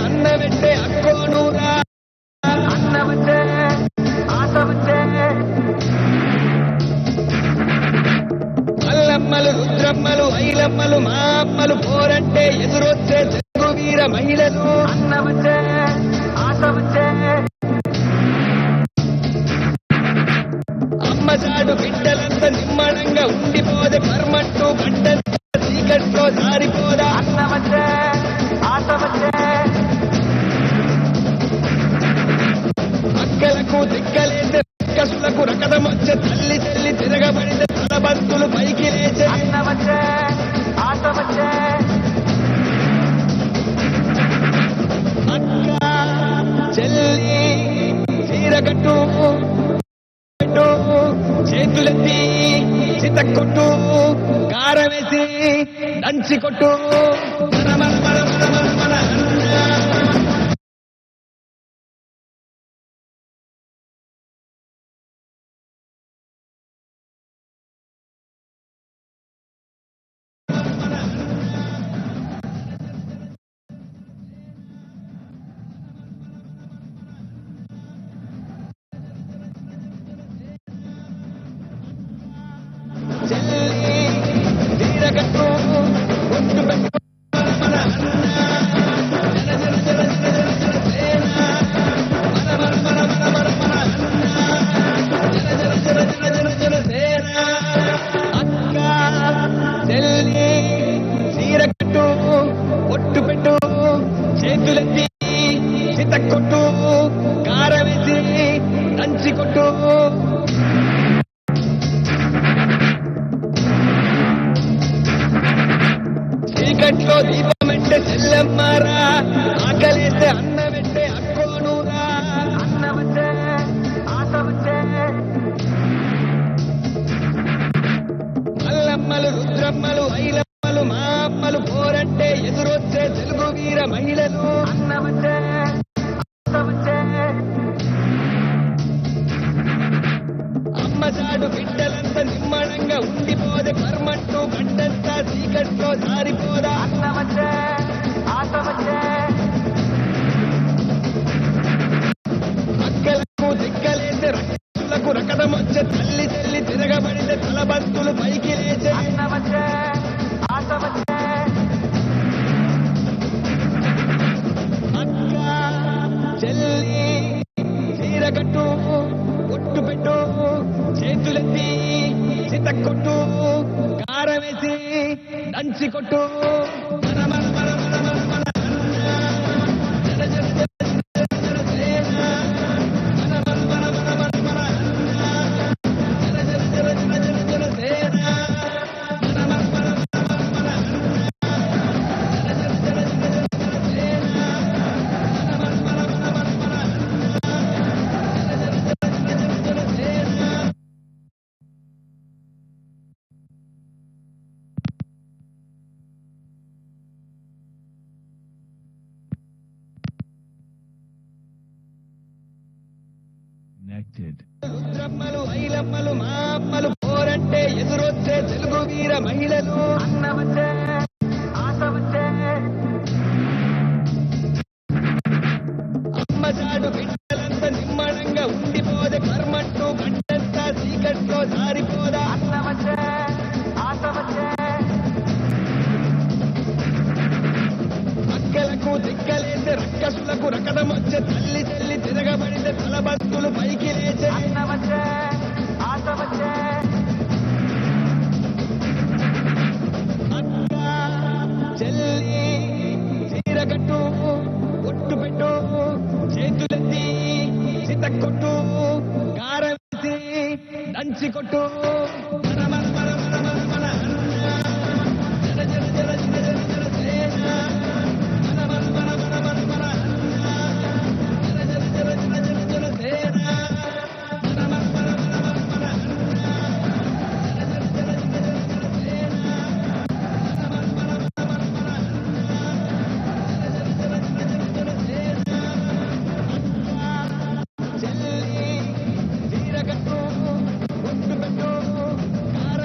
అన్నవెట్టే అక్కోనూరా అన్నవచ్చే ఆశవచ్చే మల్లమ్మలు రుద్రమ్మలు ఐలమ్మలు మా అమ్మలు పోరంటే ఎదురొచ్చే తెలుగు వీర మహిళలు అన్నవచ్చే ఆశవచ్చే అమ్మచాడు బిడ్డలంతా నిమ్మడంగా ఉండిపోదే పర్మంటూ గడ్డంతా చీకట్లో జారిపోదా అన్నవచ్చే ఆశవచ్చే అక్కలకు దిక్కలేసే కసులకు రకదమొచ్చే తల్లి తల్లి తిరగబడితే తలబంతులు పైకి లేచే అన్నవచ్చే ఆశవచ్చే అక్క చెల్లి చీరగట్టు చేతులెత్తి చితక్కొట్టు కారవేసి దంచి కొట్టు చెల్లి తీరగట్టు ఒట్టు పెట్టు మన అన్న జన జన జన జన జన సేన మన మన మన మన మన అన్న జన జన జన జన జన సేన అక్క చెల్లి తీరగట్టు ఒట్టు పెట్టు చేతులెత్తి చితక్కొట్టు కారవేసి దంచి కొట్టు చీకట్లో దీపమంటే చెల్లెమ్మారా ఆకలేస్తే అన్నవెట్టే అక్కోనూరా అన్నవచ్చే ఆశవచ్చే మల్లమ్మలు రుద్రమ్మలు ఐలమ్మలు మా అమ్మలు పోరంటే ఎదురొచ్చే తెలుగు వీర మహిళలు అన్నవచ్చే ఆశవచ్చే అమ్మచాడు బిడ్డలంతా నిమ్మడంగా ఉండిపోదే పర్మంటూ గడ్డంతా చీకట్లో జారిపోదా అన్నవచ్చే ఆశవచ్చే అక్కలకు దిక్కలేసే రక్తులకు రకదమొచ్చే తల్లి తల్లి తిరగబడితే తలబంతులు పైకి లేచే అన్నవచ్చే ఆశవచ్చే అక్క చెల్లి చీరగట్టు ఒట్టు పెట్టు చేతులెత్తి చితక్కొట్టు కారవేసి దంచి కొట్టు మన మన మన మన మన మన అన్న జన జన జన జన సేన మన మన మన మన మన మన అన్న జన జన జన జన జన జన సేన మన మన మన మన మన మన అన్న జన జన జన జన జన జన సేన మన మన మన మన మన మన అన్న జన జన జన జన జన సేన రుద్రమ్మలు ఐలమ్మలు మా అమ్మలు పోరంటే ఎదురొచ్చే తెలుగు వీర మహిళలు అన్నవచ్చే ఆశవచ్చే అమ్మచాడు బిడ్డలంతా నిమ్మడంగా ఉండిపోదే పర్మంటూ గడ్డంతా చీకట్లో జారిపోదా అన్నవచ్చే ఆశవచ్చే అక్కలకు దిక్కలేసే రక్కసులకు రకదమొచ్చే తల్లి తల్లి తిరగబడితే తలబంతులు పైకి లేచే అన్నవచ్చే ఆశవచ్చే అక్క చెల్లి చీరగట్టు ఒట్టు పెట్టు చేతులెత్తి చితక్కొట్టు కారవేసి దంచి కొట్టు మన మన మన మన మన మన అన్న జన జన జన జన జన జన సేన మన మన మన మన మన మన అన్న జన జన జన జన జన జన సేన మన మన మన మన మన మన అన్న జన జన జన జన జన జన సేన మన మన మన మన మన మన అన్న జన జన జన జన జన జన సేన అక్క చెల్లి తీరగట్టు ఒట్టు పెట్టు కార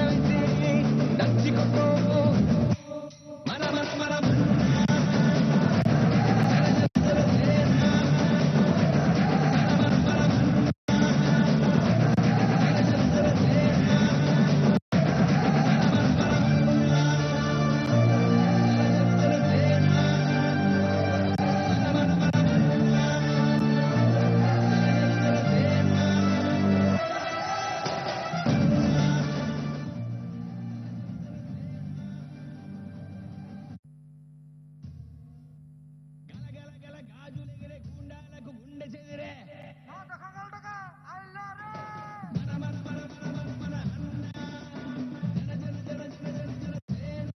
చేసేదిరే మన మన మన మన మన మన అన్న జన జన జన జన జన జన సేన.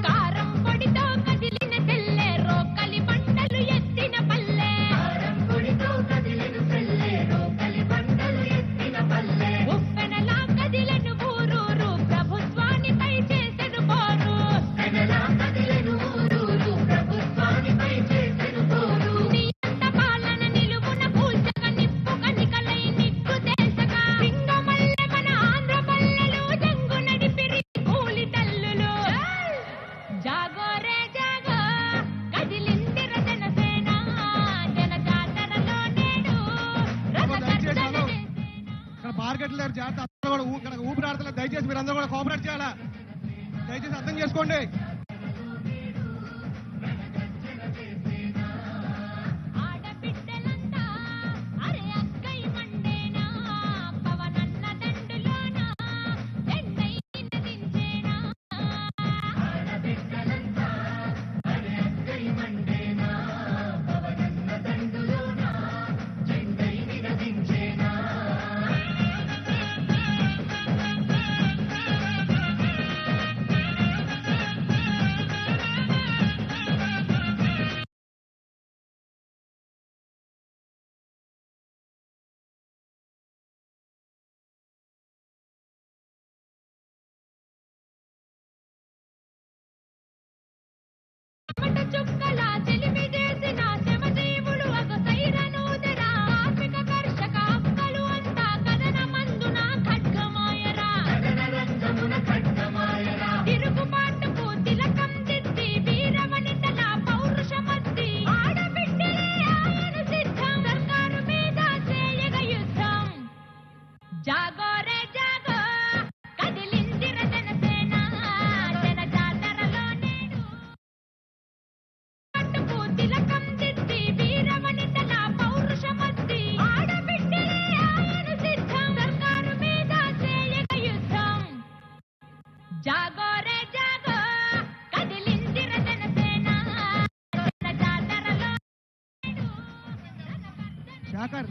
కారం పొడితో కదిలిన తెల్లే రోకలి బండలు ఎత్తిన పల్లె ఉప్పెనలా కదిలెను ఊరూరు ప్రభుత్వానిపై చేసెను పోరు నియంత పాలన నిలువున కూల్చక నిప్పు కనికలై నిగ్గు దేశగా సింగమల్లె మన ఆంధ్ర పల్లెలు జంగు నడిపిరి కూలి తల్లులు జాగోరే జాగో కదిలిందిర జనసేన జనజాతరలో నేడు రథగర్జన ఇక్కడ మార్కెట్ లేరు జాగ్రత్త. అందరూ కూడా ఇక్కడ ఊపిరాడతలేదు. దయచేసి మీరు అందరూ కూడా కోఆపరేట్ చేయాలా. దయచేసి అర్థం చేసుకోండి. ఆడబిడ్డలంతా అరే అక్కయ్య మండేనా పవనన్న దండులోన జెండై నినదించేనా చెమట చుక్కల చెలిమి చేసిన శమజీవులు అగ సైరనూదరా కార్మిక కర్షక హక్కులు అంతా కథన మందున ఖడ్గమాయరా తిరుగుబాటుకు తిలకం దిద్ది వీరవనితల పౌరుషమద్ది ఆడబిడ్డలే ఆయన సిద్ధం సర్కారు మీద చేయగ యుద్ధం జాగోరే జాగో కదిలిందిర జనసేన జనజాతరలో నేడు పట్టుకు తిలకం దిద్ది వీరవనితల పౌరుషమద్ది ఆడబిడ్డలే ఆయన సిద్ధం సర్కారు మీద చేయగ యుద్ధం జాగోరే జాగో కదిలిందిర జనసేన జనజాతరలో నేడు శాఖర్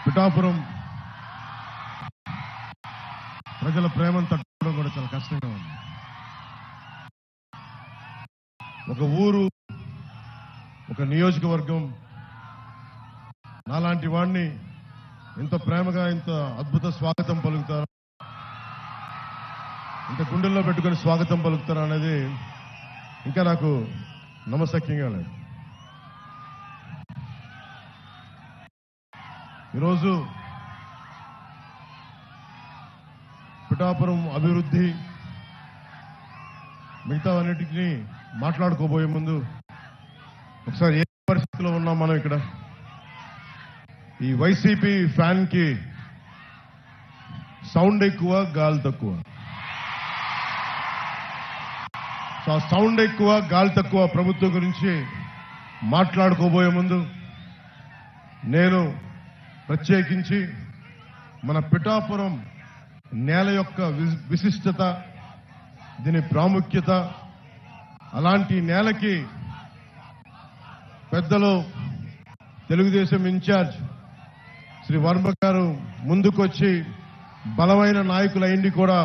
పిఠాపురం ప్రజల ప్రేమను తట్టుకోవడం కూడా చాలా కష్టంగా ఉంది. ఒక ఊరు, ఒక నియోజకవర్గం నాలాంటి వాడిని ఇంత ప్రేమగా, ఇంత అద్భుత స్వాగతం పలుకుతారు, ఇంత గుండెల్లో పెట్టుకుని స్వాగతం పలుకుతారు అనేది ఇంకా నాకు నమ్మశక్యంగా లేదు. ఈరోజు పిఠాపురం అభివృద్ధి మిగతావన్నిటిని మాట్లాడుకోబోయే ముందు ఒకసారి ఏ పరిస్థితిలో ఉన్నాం మనం ఇక్కడ. ఈ వైసీపీ ఫ్యాన్ కి సౌండ్ ఎక్కువ, గాలి తక్కువ. సో ఆ సౌండ్ ఎక్కువ, గాలి తక్కువ ప్రభుత్వం గురించి మాట్లాడుకోబోయే ముందు నేను ప్రత్యేకించి మన పిఠాపురం నేల యొక్క విశిష్టత, దీని ప్రాముఖ్యత, అలాంటి నేలకి పెద్దలు తెలుగుదేశం ఇన్ఛార్జ్ శ్రీ వర్మ గారు ముందుకొచ్చి బలమైన నాయకులైంది కూడా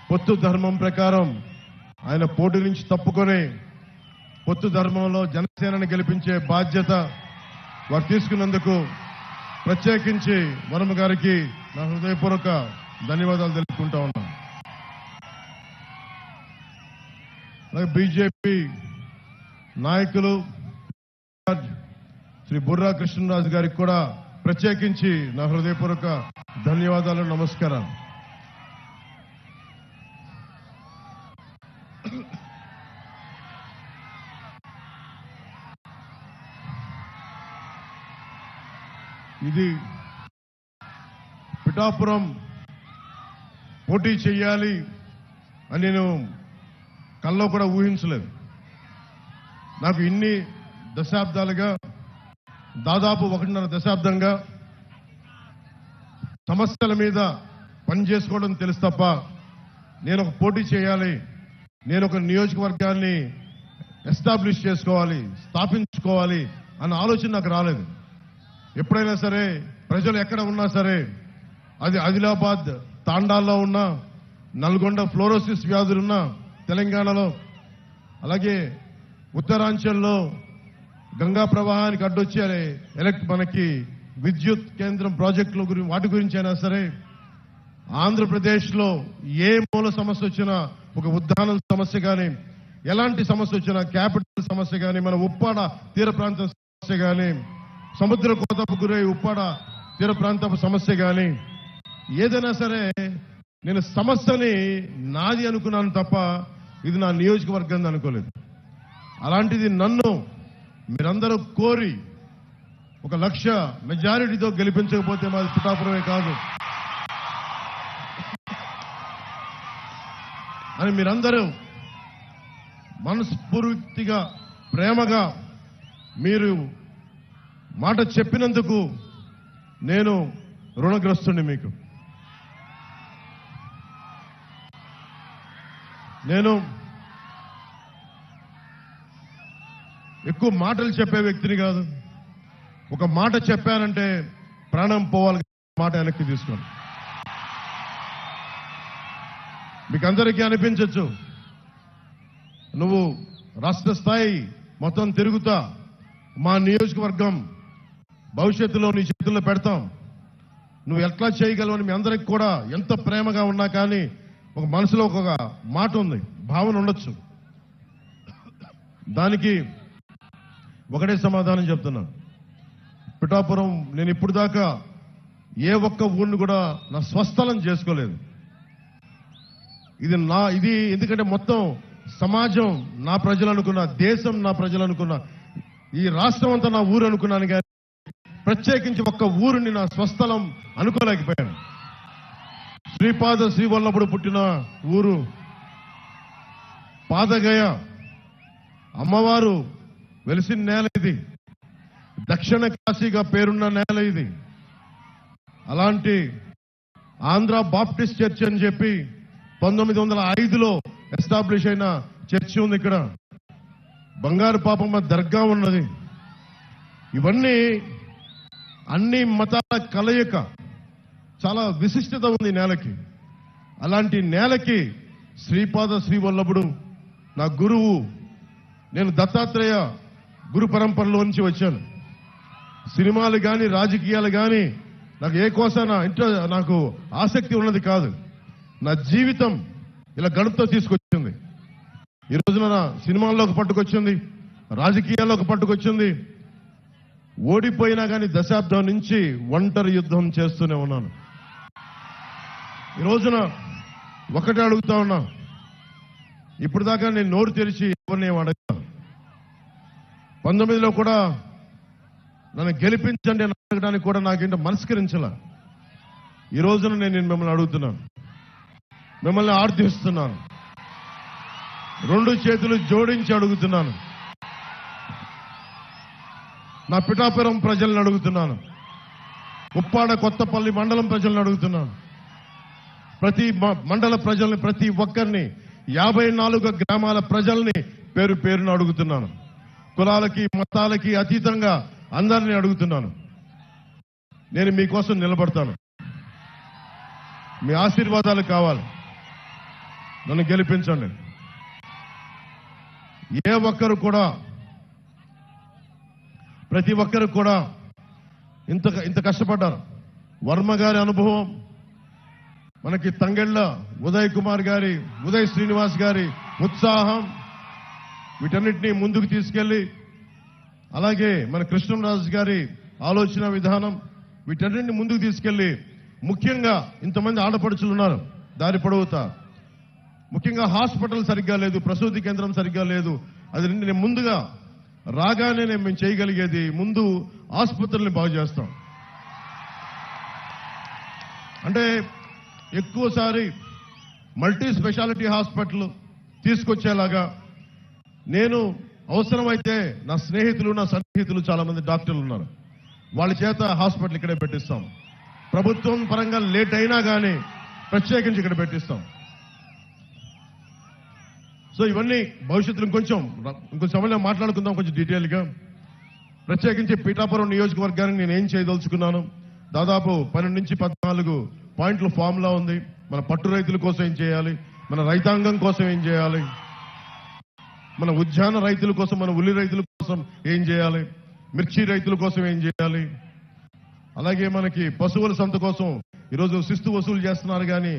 పొత్తు ధర్మం ప్రకారం ఆయన పోటీ నుంచి తప్పుకొని పొత్తు ధర్మంలో జనసేనని గెలిపించే బాధ్యత వారు తీసుకున్నందుకు ప్రత్యేకించి వర్మ గారికి నా హృదయపూర్వక ధన్యవాదాలు తెలుపుకుంటా ఉన్నాను. అలాగే బీజేపీ నాయకులు శ్రీ బుర్రా కృష్ణరాజు గారికి కూడా ప్రత్యేకించి నా హృదయపూర్వక ధన్యవాదాలు, నమస్కారాలు. ఇది పిఠాపురం పోటీ చేయాలి అని నేను కల్లో కూడా ఊహించలేదు. నాకు ఇన్ని దశాబ్దాలుగా, దాదాపు 1.5 దశాబ్దంగా సమస్యల మీద పనిచేసుకోవడం తెలుసు తప్ప నేను ఒక పోటీ చేయాలి, నేను ఒక నియోజకవర్గాన్ని ఎస్టాబ్లిష్ చేసుకోవాలి, స్థాపించుకోవాలి అన్న ఆలోచన నాకు రాలేదు. ఎప్పుడైనా సరే ప్రజలు ఎక్కడ ఉన్నా సరే, అది ఆదిలాబాద్ తాండాల్లో ఉన్నా, నల్గొండ ఫ్లోరోసిస్ వ్యాధులున్నా తెలంగాణలో, అలాగే ఉత్తరాంచల్లో గంగా ప్రవాహానికి అడ్డొచ్చి మనకి విద్యుత్ కేంద్రం ప్రాజెక్టుల గురించి, వాటి గురించి అయినా సరే, ఆంధ్రప్రదేశ్లో ఏ మూల సమస్య వచ్చినా, ఒక ఉద్దానం సమస్య కానీ, ఎలాంటి సమస్య వచ్చినా, క్యాపిటల్ సమస్య కానీ, మన ఉప్పాడ తీర ప్రాంతం సమస్య కానీ, సముద్ర కోతకు గురై ఉప్పాడ తీర ప్రాంతపు సమస్య కానీ, ఏదైనా సరే నేను సమస్యని నాది అనుకున్నాను తప్ప ఇది నా నియోజకవర్గం అనుకోలేదు. అలాంటిది నన్ను మీరందరూ కోరి 1 లక్ష మెజారిటీతో గెలిపించకపోతే మాది పిఠాపురమే కాదు అని మీరందరూ మనస్ఫూర్తిగా, ప్రేమగా మీరు మాట చెప్పినందుకు నేను రుణగ్రస్తుని. మీకు నేను ఎక్కువ మాటలు చెప్పే వ్యక్తిని కాదు. ఒక మాట చెప్పానంటే ప్రాణం పోవాలి, మాట వెనక్కి తీసుకోండి. మీకు అందరికీ అనిపించవచ్చు, నువ్వు రాష్ట్ర స్థాయి మొత్తం తిరుగుతా, మా నియోజకవర్గం భవిష్యత్తులో నీ చేతుల్లో పెడతాం, నువ్వు ఎట్లా చేయగలవని మీ అందరికి కూడా ఎంత ప్రేమగా ఉన్నా కానీ ఒక మనసులో ఒక మాట ఉంది, భావన ఉండొచ్చు. దానికి ఒకటే సమాధానం చెప్తున్నా. పిఠాపురం నేను ఇప్పుడు దాకా ఏ ఒక్క ఊరిని కూడా నా స్వస్థలం చేసుకోలేదు. ఇది ఎందుకంటే మొత్తం సమాజం నా ప్రజలు అనుకున్నా, దేశం నా ప్రజలు అనుకున్నా, ఈ రాష్ట్రం అంతా నా ఊరు అనుకున్నాను కానీ ప్రత్యేకించి ఒక్క ఊరిని నా స్వస్థలం అనుకోలేకపోయాను. శ్రీపాద శ్రీవల్లభుడు పుట్టిన ఊరు పాదగయ, అమ్మవారు వెలిసిన నేల ఇది, దక్షిణ కాశీగా పేరున్న నేల ఇది. అలాంటి ఆంధ్ర బాప్టిస్ట్ చర్చ్ అని చెప్పి 1905లో ఎస్టాబ్లిష్ అయిన చర్చి ఉంది ఇక్కడ. బంగారు పాపమ్మ దర్గా ఉన్నది. ఇవన్నీ అన్ని మతాల కలయిక, చాలా విశిష్టత ఉంది నేలకి. అలాంటి నేలకి శ్రీపాద శ్రీవల్లభుడు నా గురువు. నేను దత్తాత్రేయ గురు పరంపరలో నుంచి వచ్చాను. సినిమాలు కానీ రాజకీయాలు కానీ నాకు ఏ కోసాన నాకు ఆసక్తి ఉన్నది కాదు. నా జీవితం ఇలా గడుపుతో తీసుకొచ్చింది. ఈ రోజున నా సినిమాల్లోకి పట్టుకొచ్చింది, రాజకీయాల్లోకి పట్టుకొచ్చింది. ఓడిపోయినా కానీ దశాబ్దం నుంచి ఒంటరి యుద్ధం చేస్తూనే ఉన్నాను. ఈ రోజున ఒకటే అడుగుతా ఉన్నా, ఇప్పుడు దాకా నేను నోరు తెరిచి ఎవరిని అడగాను. 19లో కూడా నన్ను గెలిపించండి అని అడగడానికి కూడా నాకేంటో మనస్కరించాల. ఈ రోజున నేను మిమ్మల్ని అడుగుతున్నాను, మిమ్మల్ని ఆర్థిస్తున్నాను, 2 చేతులు జోడించి అడుగుతున్నాను. నా పిఠాపురం ప్రజలను అడుగుతున్నాను, ఉప్పాడ కొత్తపల్లి మండలం ప్రజలను అడుగుతున్నాను, ప్రతి మండల ప్రజల్ని, ప్రతి ఒక్కరిని, 54 గ్రామాల ప్రజల్ని పేరు పేరును అడుగుతున్నాను. కులాలకి మతాలకి అతీతంగా అందరినీ అడుగుతున్నాను. నేను మీకోసం నిలబడతాను. మీ ఆశీర్వాదాలు కావాలి. నన్ను గెలిపించండి. ఏ ఒక్కరు కూడా, ప్రతి ఒక్కరు కూడా ఇంత కష్టపడ్డారు. వర్మ గారి అనుభవం, మనకి తంగెళ్ళ ఉదయ్ కుమార్ గారి, ఉదయ్ శ్రీనివాస్ గారి ఉత్సాహం, వీటన్నిటినీ ముందుకు తీసుకెళ్లి, అలాగే మన కృష్ణరాజు గారి ఆలోచన విధానం, వీటన్నిటిని ముందుకు తీసుకెళ్లి, ముఖ్యంగా ఇంతమంది ఆడపడుచులు ఉన్నారు దారి పొడవుతా. ముఖ్యంగా హాస్పిటల్ సరిగ్గా లేదు, ప్రసూతి కేంద్రం సరిగ్గా లేదు. అది నేను ముందుగా రాగానే మేము చేయగలిగేది ముందు ఆసుపత్రుల్ని బాగు చేస్తాం. అంటే ఎక్కువసారి మల్టీ స్పెషాలిటీ హాస్పిటల్ తీసుకొచ్చేలాగా నేను అవసరమైతే నా స్నేహితులు, నా సన్నిహితులు చాలా మంది డాక్టర్లు ఉన్నారు, వాళ్ళ చేత హాస్పిటల్ ఇక్కడే పెట్టిస్తాం. ప్రభుత్వం పరంగా లేట్ అయినా కానీ ప్రత్యేకించి ఇక్కడ పెట్టిస్తాం. సో ఇవన్నీ భవిష్యత్తులో ఇంకొంచెం సమయంలో మాట్లాడుకుందాం కొంచెం డీటెయిల్గా. ప్రత్యేకించి పీఠాపురం నియోజకవర్గానికి నేను ఏం చేయదలుచుకున్నాను, దాదాపు 12 నుంచి 14 పాయింట్ల ఫార్ములా ఉంది. మన పట్టు రైతుల కోసం ఏం చేయాలి, మన రైతాంగం కోసం ఏం చేయాలి, మన ఉద్యాన రైతుల కోసం, మన ఉల్లి రైతుల కోసం ఏం చేయాలి, మిర్చి రైతుల కోసం ఏం చేయాలి, అలాగే మనకి పశువుల సంత కోసం ఈరోజు శిస్తు వసూలు చేస్తున్నారు కానీ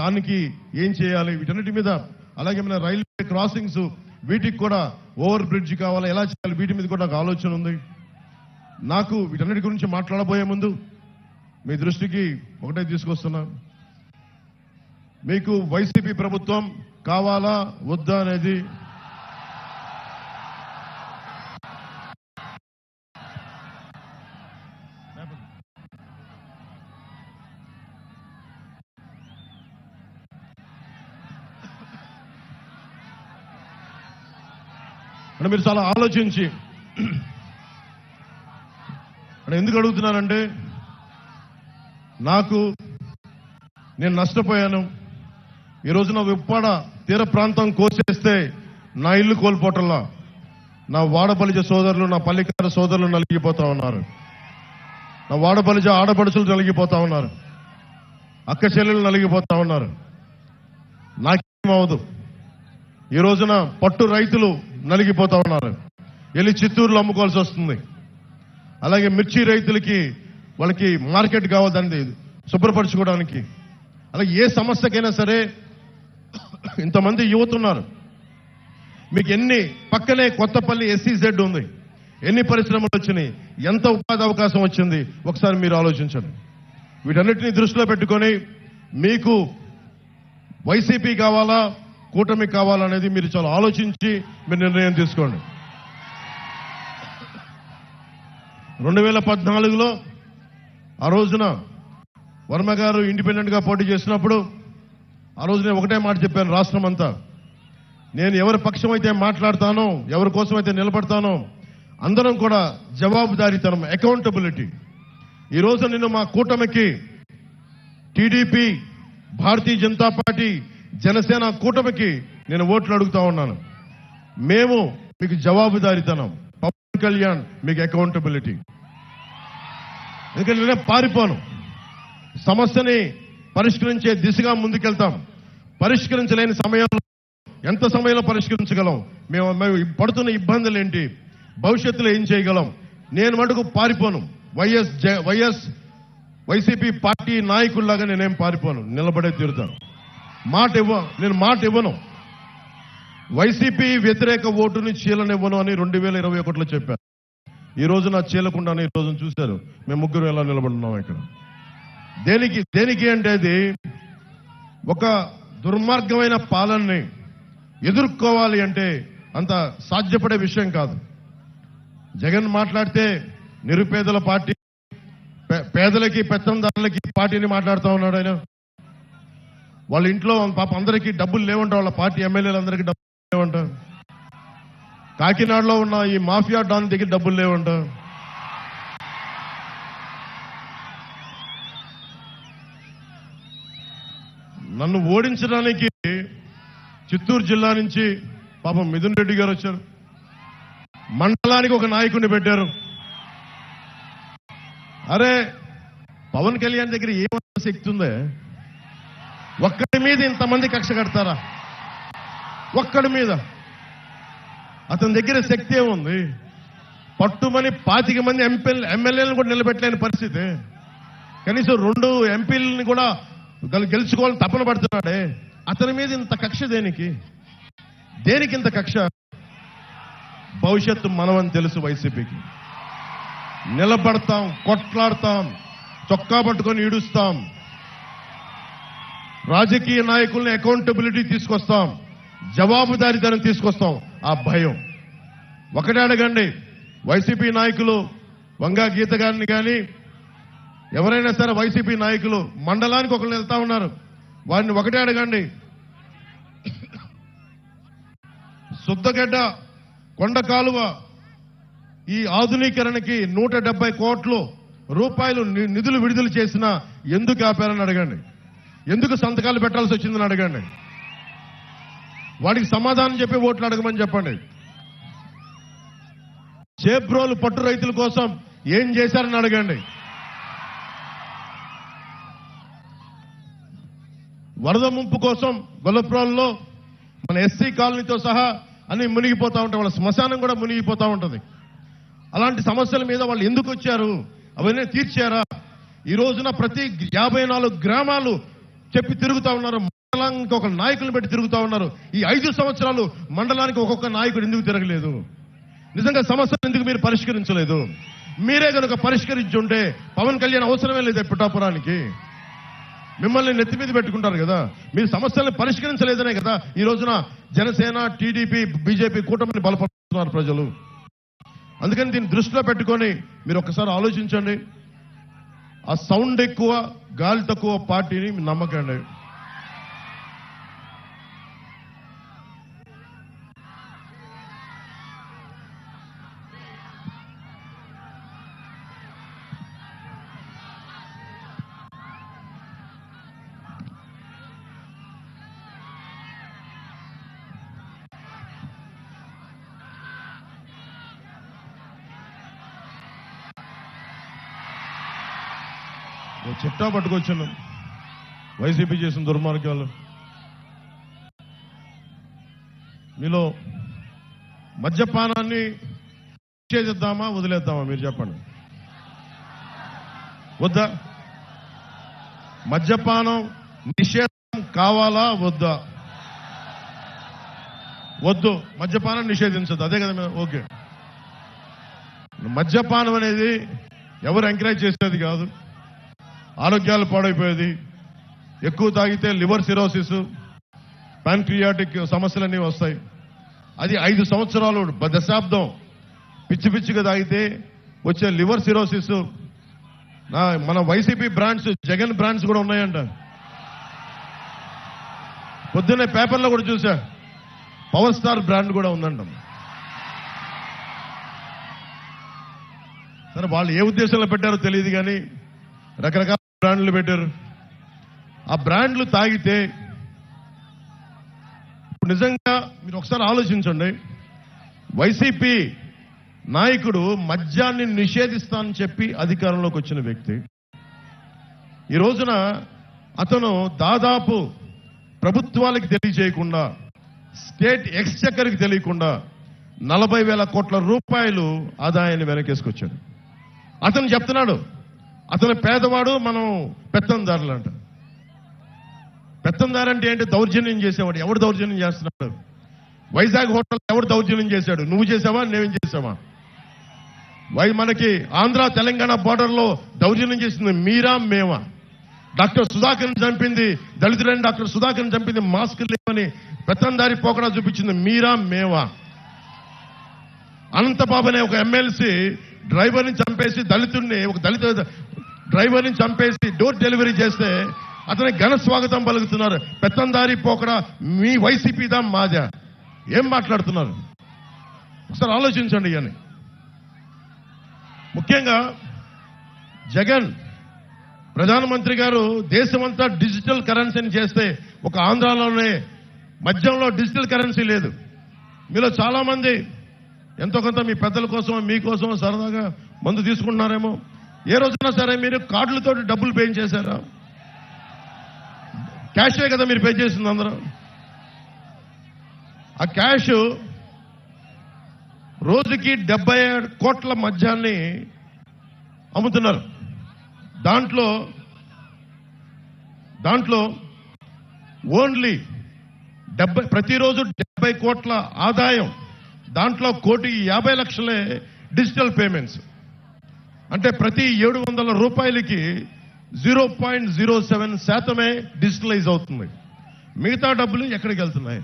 దానికి ఏం చేయాలి, వీటన్నిటి మీద, అలాగే మన రైల్వే క్రాసింగ్స్ వీటికి కూడా ఓవర్ బ్రిడ్జ్ కావాలి, ఎలా చేయాలి, వీటి మీద కూడా నాకు ఆలోచన ఉంది. నాకు వీటన్నిటి గురించి మాట్లాడబోయే ముందు మీ దృష్టికి ఒకటే తీసుకొస్తున్నా, మీకు వైసీపీ ప్రభుత్వం కావాలా వద్దా అనేది అంటే మీరు చాలా ఆలోచించి ఎందుకు అడుగుతున్నానంటే, నేను నష్టపోయాను. ఈ రోజున ఉప్పాడ తీర ప్రాంతం కోసేస్తే నా ఇల్లు కోల్పోవటంలా నా వాడబలిజ సోదరులు, నా పల్లికార సోదరులు నలిగిపోతా ఉన్నారు, నా వాడబలిజ ఆడపడుచులు నలిగిపోతా ఉన్నారు, అక్క చెల్లెలు నలిగిపోతా ఉన్నారు. నాకేమవదు. ఈ రోజున పట్టు రైతులు నలిగిపోతా ఉన్నారు, వెళ్ళి చిత్తూరులో అమ్ముకోవాల్సి వస్తుంది. అలాగే మిర్చి రైతులకి వాళ్ళకి మార్కెట్ కావాలి దాన్ని శుభ్రపరచుకోవడానికి. అలాగే ఏ సమస్యకైనా సరే ఇంతమంది యువత ఉన్నారు. మీకు పక్కనే కొత్తపల్లి SEZ ఉంది, ఎన్ని పరిశ్రమలు వచ్చినాయి, ఎంత ఉపాధి అవకాశం వచ్చింది, ఒకసారి మీరు ఆలోచించండి. వీటన్నిటిని దృష్టిలో పెట్టుకొని మీకు వైసీపీ కావాలా కూటమి కావాలనేది మీరు చాలా ఆలోచించి మీరు నిర్ణయం తీసుకోండి. 2014లో ఆ రోజున వర్మ గారు ఇండిపెండెంట్ గా పోటీ చేసినప్పుడు ఆ రోజు నేను ఒకటే మాట చెప్పాను, రాష్ట్రం అంతా నేను ఎవరి పక్షం అయితే మాట్లాడతానో, ఎవరి కోసం అయితే నిలబడతానో అందరం కూడా జవాబుదారీతనం, అకౌంటబిలిటీ. ఈ రోజు నేను మా కూటమికి టీడీపీ, భారతీయ జనతా పార్టీ, జనసేన కూటమికి నేను ఓట్లు అడుగుతా ఉన్నాను. మేము మీకు జవాబుదారీతనం, పవన్ కళ్యాణ్ మీకు అకౌంటబిలిటీ. ఎందుకంటే నేనే పారిపోను. సమస్యని పరిష్కరించే దిశగా ముందుకెళ్తాం. పరిష్కరించలేని సమయంలో ఎంత సమయంలో పరిష్కరించగలం, మేము పడుతున్న ఇబ్బందులు ఏంటి, భవిష్యత్తులో ఏం చేయగలం, నేను మటుకు పారిపోను. వైసీపీ పార్టీ నాయకుల్లాగా నేనేం పారిపోను, నిలబడే తీరుతాను. నేను మాట ఇవ్వను. వైసీపీ వ్యతిరేక ఓటుని చీలనివ్వను అని 2021లో చెప్పాను. ఈ రోజు నా చీలకుండానే ఈ రోజున చూశారు మేము ముగ్గురు ఎలా నిలబడున్నాం ఇక్కడ. దేనికి అంటే అది ఒక దుర్మార్గమైన పాలనని ఎదుర్కోవాలి అంటే అంత సాధ్యపడే విషయం కాదు. జగన్ మాట్లాడితే నిరుపేదల పార్టీ, పేదలకి పెత్తందారులకి పార్టీని మాట్లాడుతూ ఉన్నాడు ఆయన. వాళ్ళ ఇంట్లో పాప అందరికీ డబ్బులు లేవంట, వాళ్ళ పార్టీ ఎమ్మెల్యేలందరికీ డబ్బులు లేవంట. కాకినాడలో ఉన్న ఈ మాఫియా డాన్ దగ్గర డబ్బులు లేవంట. నన్ను ఓడించడానికి చిత్తూరు జిల్లా నుంచి పాపం మిథున్ రెడ్డి గారు వచ్చారు. మండలానికి ఒక నాయకుడిని పెట్టారు. అరే పవన్ కళ్యాణ్ దగ్గర ఏమన్నా శక్తి ఉందే? ఒక్కడి మీద ఇంతమంది కక్ష కడతారా? ఒక్కడి మీద అతని దగ్గర శక్తి ఏముంది? పట్టుమని 25 మంది ఎమ్మెల్యేలను కూడా నిలబెట్టలేని పరిస్థితి. కనీసం 2 ఎంపీలని కూడా గెలుచుకోవాలని తపన పడుతున్నాడే. అతని మీద ఇంత కక్ష దేనికి ఇంత కక్ష? భవిష్యత్తు మనమని తెలుసు. వైసీపీకి నిలబడతాం, కొట్లాడతాం, చొక్కా పట్టుకొని ఈడుస్తాం. రాజకీయ నాయకుల్ని అకౌంటబిలిటీ తీసుకొస్తాం, జవాబుదారీతనం తీసుకొస్తాం. ఆ భయం ఒకటే అడగండి. వైసీపీ నాయకులు వంగా గీత గారిని కానీ ఎవరైనా సరే వైసీపీ నాయకులు మండలానికి ఒకళ్ళు వెళ్తా ఉన్నారు, వారిని ఒకటే అడగండి. సుద్దగడ్డ కొండ కాలువ ఈ ఆధునీకరణకి 170 కోట్ల రూపాయలు నిధులు విడుదల చేసినా ఎందుకు ఆపారని అడగండి. ఎందుకు సంతకాలు పెట్టాల్సి వచ్చిందని అడగండి. వాడికి సమాధానం చెప్పి ఓట్లు అడగమని చెప్పండి. చేబ్రోలు పట్టు రైతుల కోసం ఏం చేశారని అడగండి. వరద ముంపు కోసం గొల్లప్రోల్లో మన ఎస్సీ కాలనీతో సహా అన్ని మునిగిపోతా ఉంటాయి, వాళ్ళ శ్మశానం కూడా మునిగిపోతా ఉంటుంది. అలాంటి సమస్యల మీద వాళ్ళు ఎందుకు వచ్చారు, అవన్నీ తీర్చారా? ఈ రోజున ప్రతి 54 గ్రామాలు చెప్పి తిరుగుతా ఉన్నారు. మండలానికి ఒక నాయకులను పెట్టి తిరుగుతా ఉన్నారు. ఈ 5 సంవత్సరాలు మండలానికి ఒక్కొక్క నాయకుడు ఎందుకు తిరగలేదు? నిజంగా సమస్యలు ఎందుకు మీరు పరిష్కరించలేదు? మీరే కనుక పరిష్కరించుంటే పవన్ కళ్యాణ్ అవసరమే లేదు పిఠాపురానికి. మిమ్మల్ని నెత్తి మీద పెట్టుకుంటారు కదా. మీరు సమస్యలను పరిష్కరించలేదనే కదా ఈ రోజున జనసేన, టీడీపీ, బీజేపీ కూటమిని బలపడుతున్నారు ప్రజలు. అందుకని దీన్ని దృష్టిలో పెట్టుకొని మీరు ఒకసారి ఆలోచించండి. ఆ సౌండ్ ఎక్కువ, గాలి తక్కువ పార్టీని నమ్మకండి. చిట్టా పట్టుకొచ్చాను వైసీపీ చేసిన దుర్మార్గాలు. మీలో మద్యపానాన్ని నిషేధిద్దామా వదిలేద్దామా మీరు చెప్పండి. వద్దా? మద్యపానం నిషేధం కావాలా వద్దా? వద్దు, మద్యపానం నిషేధించదు. అదే కదా. ఓకే, మద్యపానం అనేది ఎవరు ఎంకరేజ్ చేసేది కాదు. ఆరోగ్యాలు పాడైపోయేది. ఎక్కువ తాగితే లివర్ సిరోసిస్, ప్యాంక్రియాటిక్ సమస్యలన్నీ వస్తాయి. అది 5 సంవత్సరాలు, దశాబ్దం పిచ్చి పిచ్చిగా తాగితే వచ్చే లివర్ సిరోసిస్. మన వైసీపీ బ్రాండ్స్, జగన్ బ్రాండ్స్ కూడా ఉన్నాయంట. పొద్దున్నే పేపర్లో కూడా చూసా, పవర్ స్టార్ బ్రాండ్ కూడా ఉందంట. సరే, వాళ్ళు ఏ ఉద్దేశంలో పెట్టారో తెలియదు కానీ రకరకాల బ్రాండ్లు పెట్టారు. ఆ బ్రాండ్లు తాగితే నిజంగా మీరు ఒకసారి ఆలోచించండి. వైసీపీ నాయకుడు మద్యాన్ని నిషేధిస్తానని చెప్పి అధికారంలోకి వచ్చిన వ్యక్తి ఈ రోజున అతను దాదాపు ప్రభుత్వాలకు తెలియజేయకుండా స్టేట్ ఎక్స్చెక్కర్కి తెలియకుండా 40,000 కోట్ల రూపాయలు ఆదాయాన్ని వెనకేసుకొచ్చాడు. అతను చెప్తున్నాడు అతను పేదవాడు, మనం పెత్తందారులు అంట. పెత్తందారు అంటే ఏంటి? దౌర్జన్యం చేసేవాడు. ఎవడు దౌర్జన్యం చేస్తున్నాడు? వైజాగ్ హోటల్ ఎవడు దౌర్జన్యం చేశాడు? నువ్వు చేసావా, నేనేం చేసావా? మనకి ఆంధ్ర తెలంగాణ బోర్డర్ లో దౌర్జన్యం చేసింది మీరా మేమా? డాక్టర్ సుధాకర్ని చంపింది, దళితులైన డాక్టర్ సుధాకర్ని చంపింది మాస్క్ లేవని పెత్తందారి పోకడా చూపించింది మీరా మేమా? అనంతబాబు అనే ఒక ఎమ్మెల్సీ డ్రైవర్ని చంపేసి ఒక దళిత డ్రైవర్ని చంపేసి డోర్ డెలివరీ చేస్తే అతనికి ఘన స్వాగతం పలుకుతున్నారు. పెత్తందారి పోకడా మీ వైసీపీదా మాదా? ఏం మాట్లాడుతున్నారు? ఒకసారి ఆలోచించండి. అని ముఖ్యంగా జగన్ ప్రధానమంత్రి గారు దేశమంతా డిజిటల్ కరెన్సీని చేస్తే ఒక ఆంధ్రాలోనే మద్యంలో డిజిటల్ కరెన్సీ లేదు. మీలో చాలా మంది ఎంతో కొంత మీ పెద్దల కోసం మీకోసం సరదాగా మందు తీసుకుంటున్నారేమో. ఏ రోజునా సరే మీరు కార్డులతో డబ్బులు పే చేశారా? క్యాషే కదా మీరు పే చేసింది అందరూ. ఆ క్యాష్ రోజుకి 77 కోట్ల మద్యాన్ని అమ్ముతున్నారు. దాంట్లో ఓన్లీ ప్రతిరోజు 70 కోట్ల ఆదాయం, దాంట్లో 1,50,00,000 డిజిటల్ పేమెంట్స్. అంటే ప్రతి 700 రూపాయలకి 0.07% డిజిటలైజ్ అవుతుంది. మిగతా డబ్బులు ఎక్కడికి వెళ్తున్నాయి?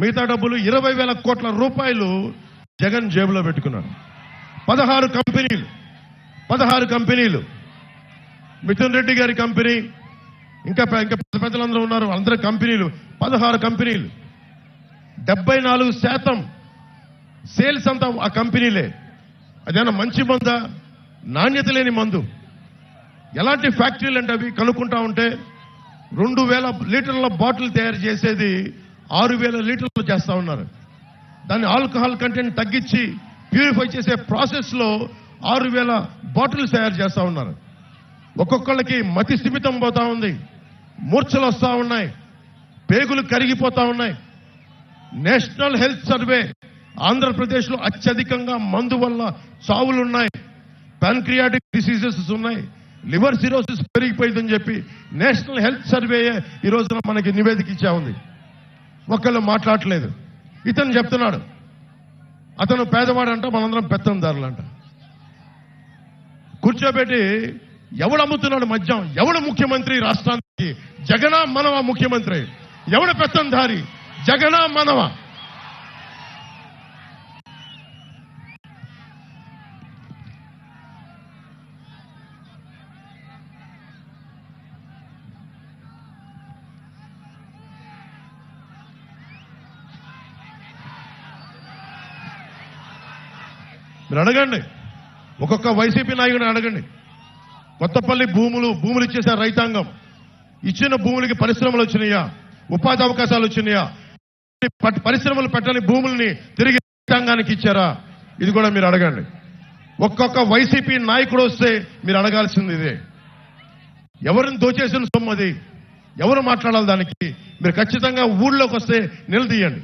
మిగతా డబ్బులు 20,000 కోట్ల రూపాయలు జగన్ జేబులో పెట్టుకున్నాడు. 16 కంపెనీలు, మిథున్ రెడ్డి గారి కంపెనీ, ఇంకా పెద్దలందరూ ఉన్నారు, అందరి కంపెనీలు, 16 కంపెనీలు. 74% సేల్స్ అంతా ఆ కంపెనీలే. అదేనా మంచి మందా? నాణ్యత లేని మందు. ఎలాంటి ఫ్యాక్టరీలు అంటే అవి కనుక్కుంటా ఉంటే 2,000 లీటర్ల బాటిల్ తయారు చేసేది 6,000 లీటర్లు చేస్తా ఉన్నారు. దాన్ని ఆల్కహాల్ కంటెంట్ తగ్గించి ప్యూరిఫై చేసే ప్రాసెస్ లో 6,000 బాటిల్స్ తయారు చేస్తా ఉన్నారు. ఒక్కొక్కళ్ళకి మతి స్థిమితం పోతా ఉంది, మూర్ఛలు వస్తా ఉన్నాయి, పేగులు కరిగిపోతా ఉన్నాయి. నేషనల్ హెల్త్ సర్వే ఆంధ్రప్రదేశ్ లో అత్యధికంగా మందు వల్ల చావులున్నాయి, ప్యాన్క్రియాటిక్ డిసీజెస్ ఉన్నాయి, లివర్ సిరోసిస్ పెరిగిపోయిందని చెప్పి నేషనల్ హెల్త్ సర్వే ఈ రోజున మనకి నివేదిక ఇచ్చా ఉంది. ఒకళ్ళు మాట్లాడలేదు. ఇతను చెప్తున్నాడు అతను పేదవాడంట, మనందరం పెత్తందారులంట. కూర్చోబెట్టి ఎవడు అమ్ముతున్నాడు మద్యం? ఎవడు ముఖ్యమంత్రి రాష్ట్రానికి? జగనా మనవా ముఖ్యమంత్రి? ఎవడు పెత్తందారి? జగనా మనవా? మీరు అడగండి, ఒక్కొక్క వైసీపీ నాయకుడిని అడగండి. కొత్తపల్లి భూములు ఇచ్చేశారు రైతాంగం. ఇచ్చిన భూములకి పరిశ్రమలు వచ్చినాయా? ఉపాధి అవకాశాలు వచ్చినాయా? పరిశ్రమలు పెట్టని భూముల్ని తిరిగి రైతాంగానికి ఇచ్చారా? ఇది కూడా మీరు అడగండి. ఒక్కొక్క వైసీపీ నాయకుడు వస్తే మీరు అడగాల్సింది ఇదే. ఎవరిని దోచేసిన సొమ్మది? ఎవరు మాట్లాడాలి దానికి? మీరు ఖచ్చితంగా ఊళ్ళోకి వస్తే నిలదీయండి.